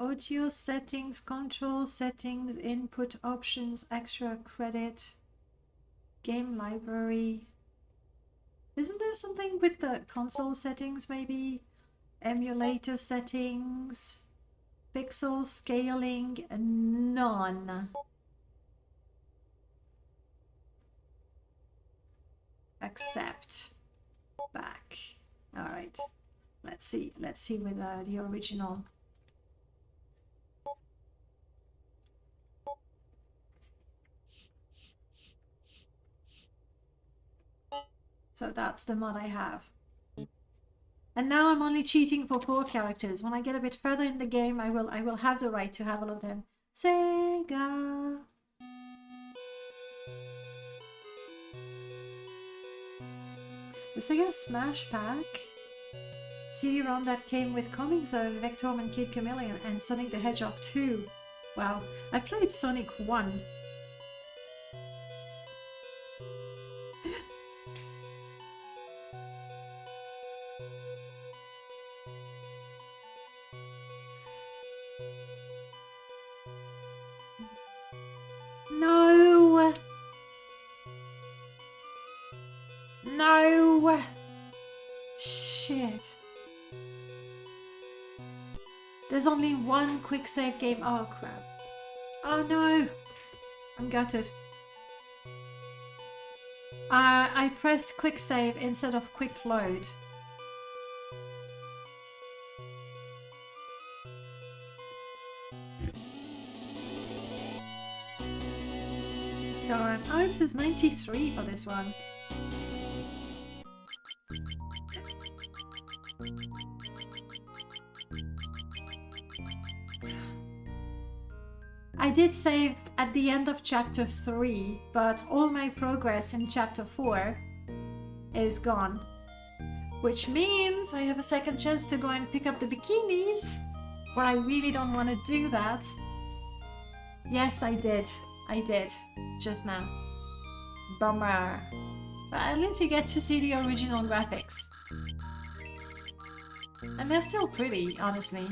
S1: Audio settings, control settings, input options, extra credit, game library. Isn't there something with the console settings maybe? Emulator settings, pixel scaling, none. Accept. Back. Alright. Let's see with the original. So that's the mod I have. And now I'm only cheating for 4 characters. When I get a bit further in the game, I will have the right to have all of them. Sega. The Sega Smash Pack CD-ROM that came with Coming Zone, Vectorm and Kid Chameleon, and Sonic the Hedgehog 2. Wow, I played Sonic 1. No! No! Shit. There's only one quick save game. Oh crap. Oh no! I'm gutted. I pressed quick save instead of quick load. Darn. Oh, it says 93 for this one. I did save at the end of chapter 3, but all my progress in chapter 4 is gone. Which means I have a second chance to go and pick up the bikinis, but I really don't want to do that. Yes, I did. I did. Just now. Bummer. But at least you get to see the original graphics. And they're still pretty, honestly.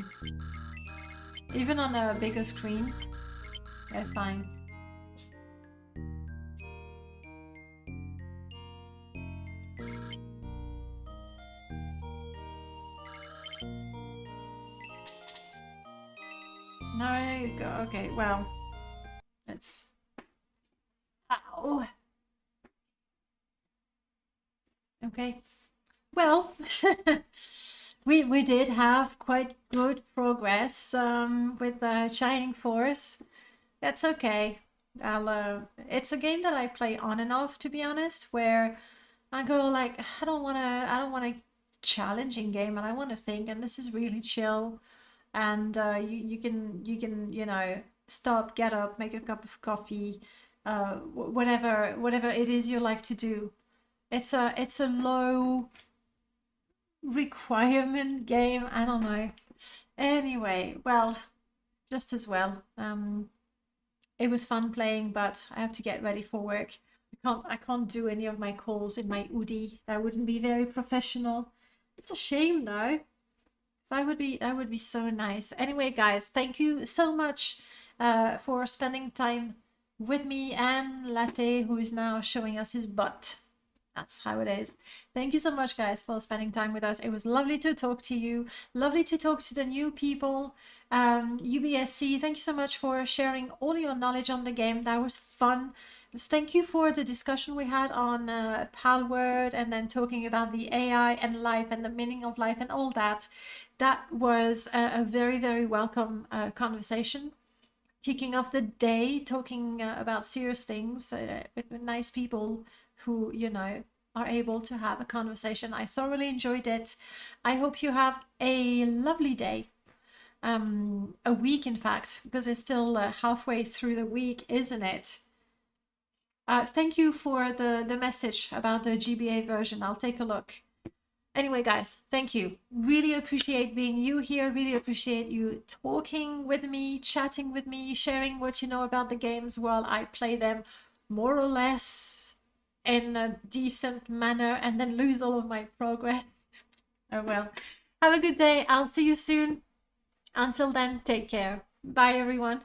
S1: Even on a bigger screen. They're fine. No, okay, well. Let's. Ow. Okay. Well, we did have quite good progress with Shining Force. That's okay. It's a game that I play on and off, to be honest, where I go like, I don't want a challenging game, and I want to think, and this is really chill, and you can, you know, stop, get up, make a cup of coffee, whatever it is you like to do. It's a low requirement game. I don't know. Anyway, well, just as well. It was fun playing, but I have to get ready for work. I can't do any of my calls in my hoodie. That wouldn't be very professional. It's a shame though. So that would be so nice. Anyway, guys, thank you so much for spending time with me and Latte, who is now showing us his butt. That's how it is. Thank you so much, guys, for spending time with us. It was lovely to talk to you. Lovely to talk to the new people. UBSC, thank you so much for sharing all your knowledge on the game. That was fun. Thank you for the discussion we had on Palword, and then talking about the AI and life and the meaning of life and all that. That was a very, very welcome conversation. Kicking off the day, talking about serious things with nice people who, you know, are able to have a conversation. I thoroughly enjoyed it. I hope you have a lovely day. A week, in fact, because it's still halfway through the week, isn't it? Thank you for the message about the GBA version. I'll take a look. Anyway, guys, thank you. Really appreciate being you here. Really appreciate you talking with me, chatting with me, sharing what you know about the games while I play them more or less in a decent manner and then lose all of my progress. Oh well. Have a good day. I'll see you soon. Until then, take care. Bye, everyone.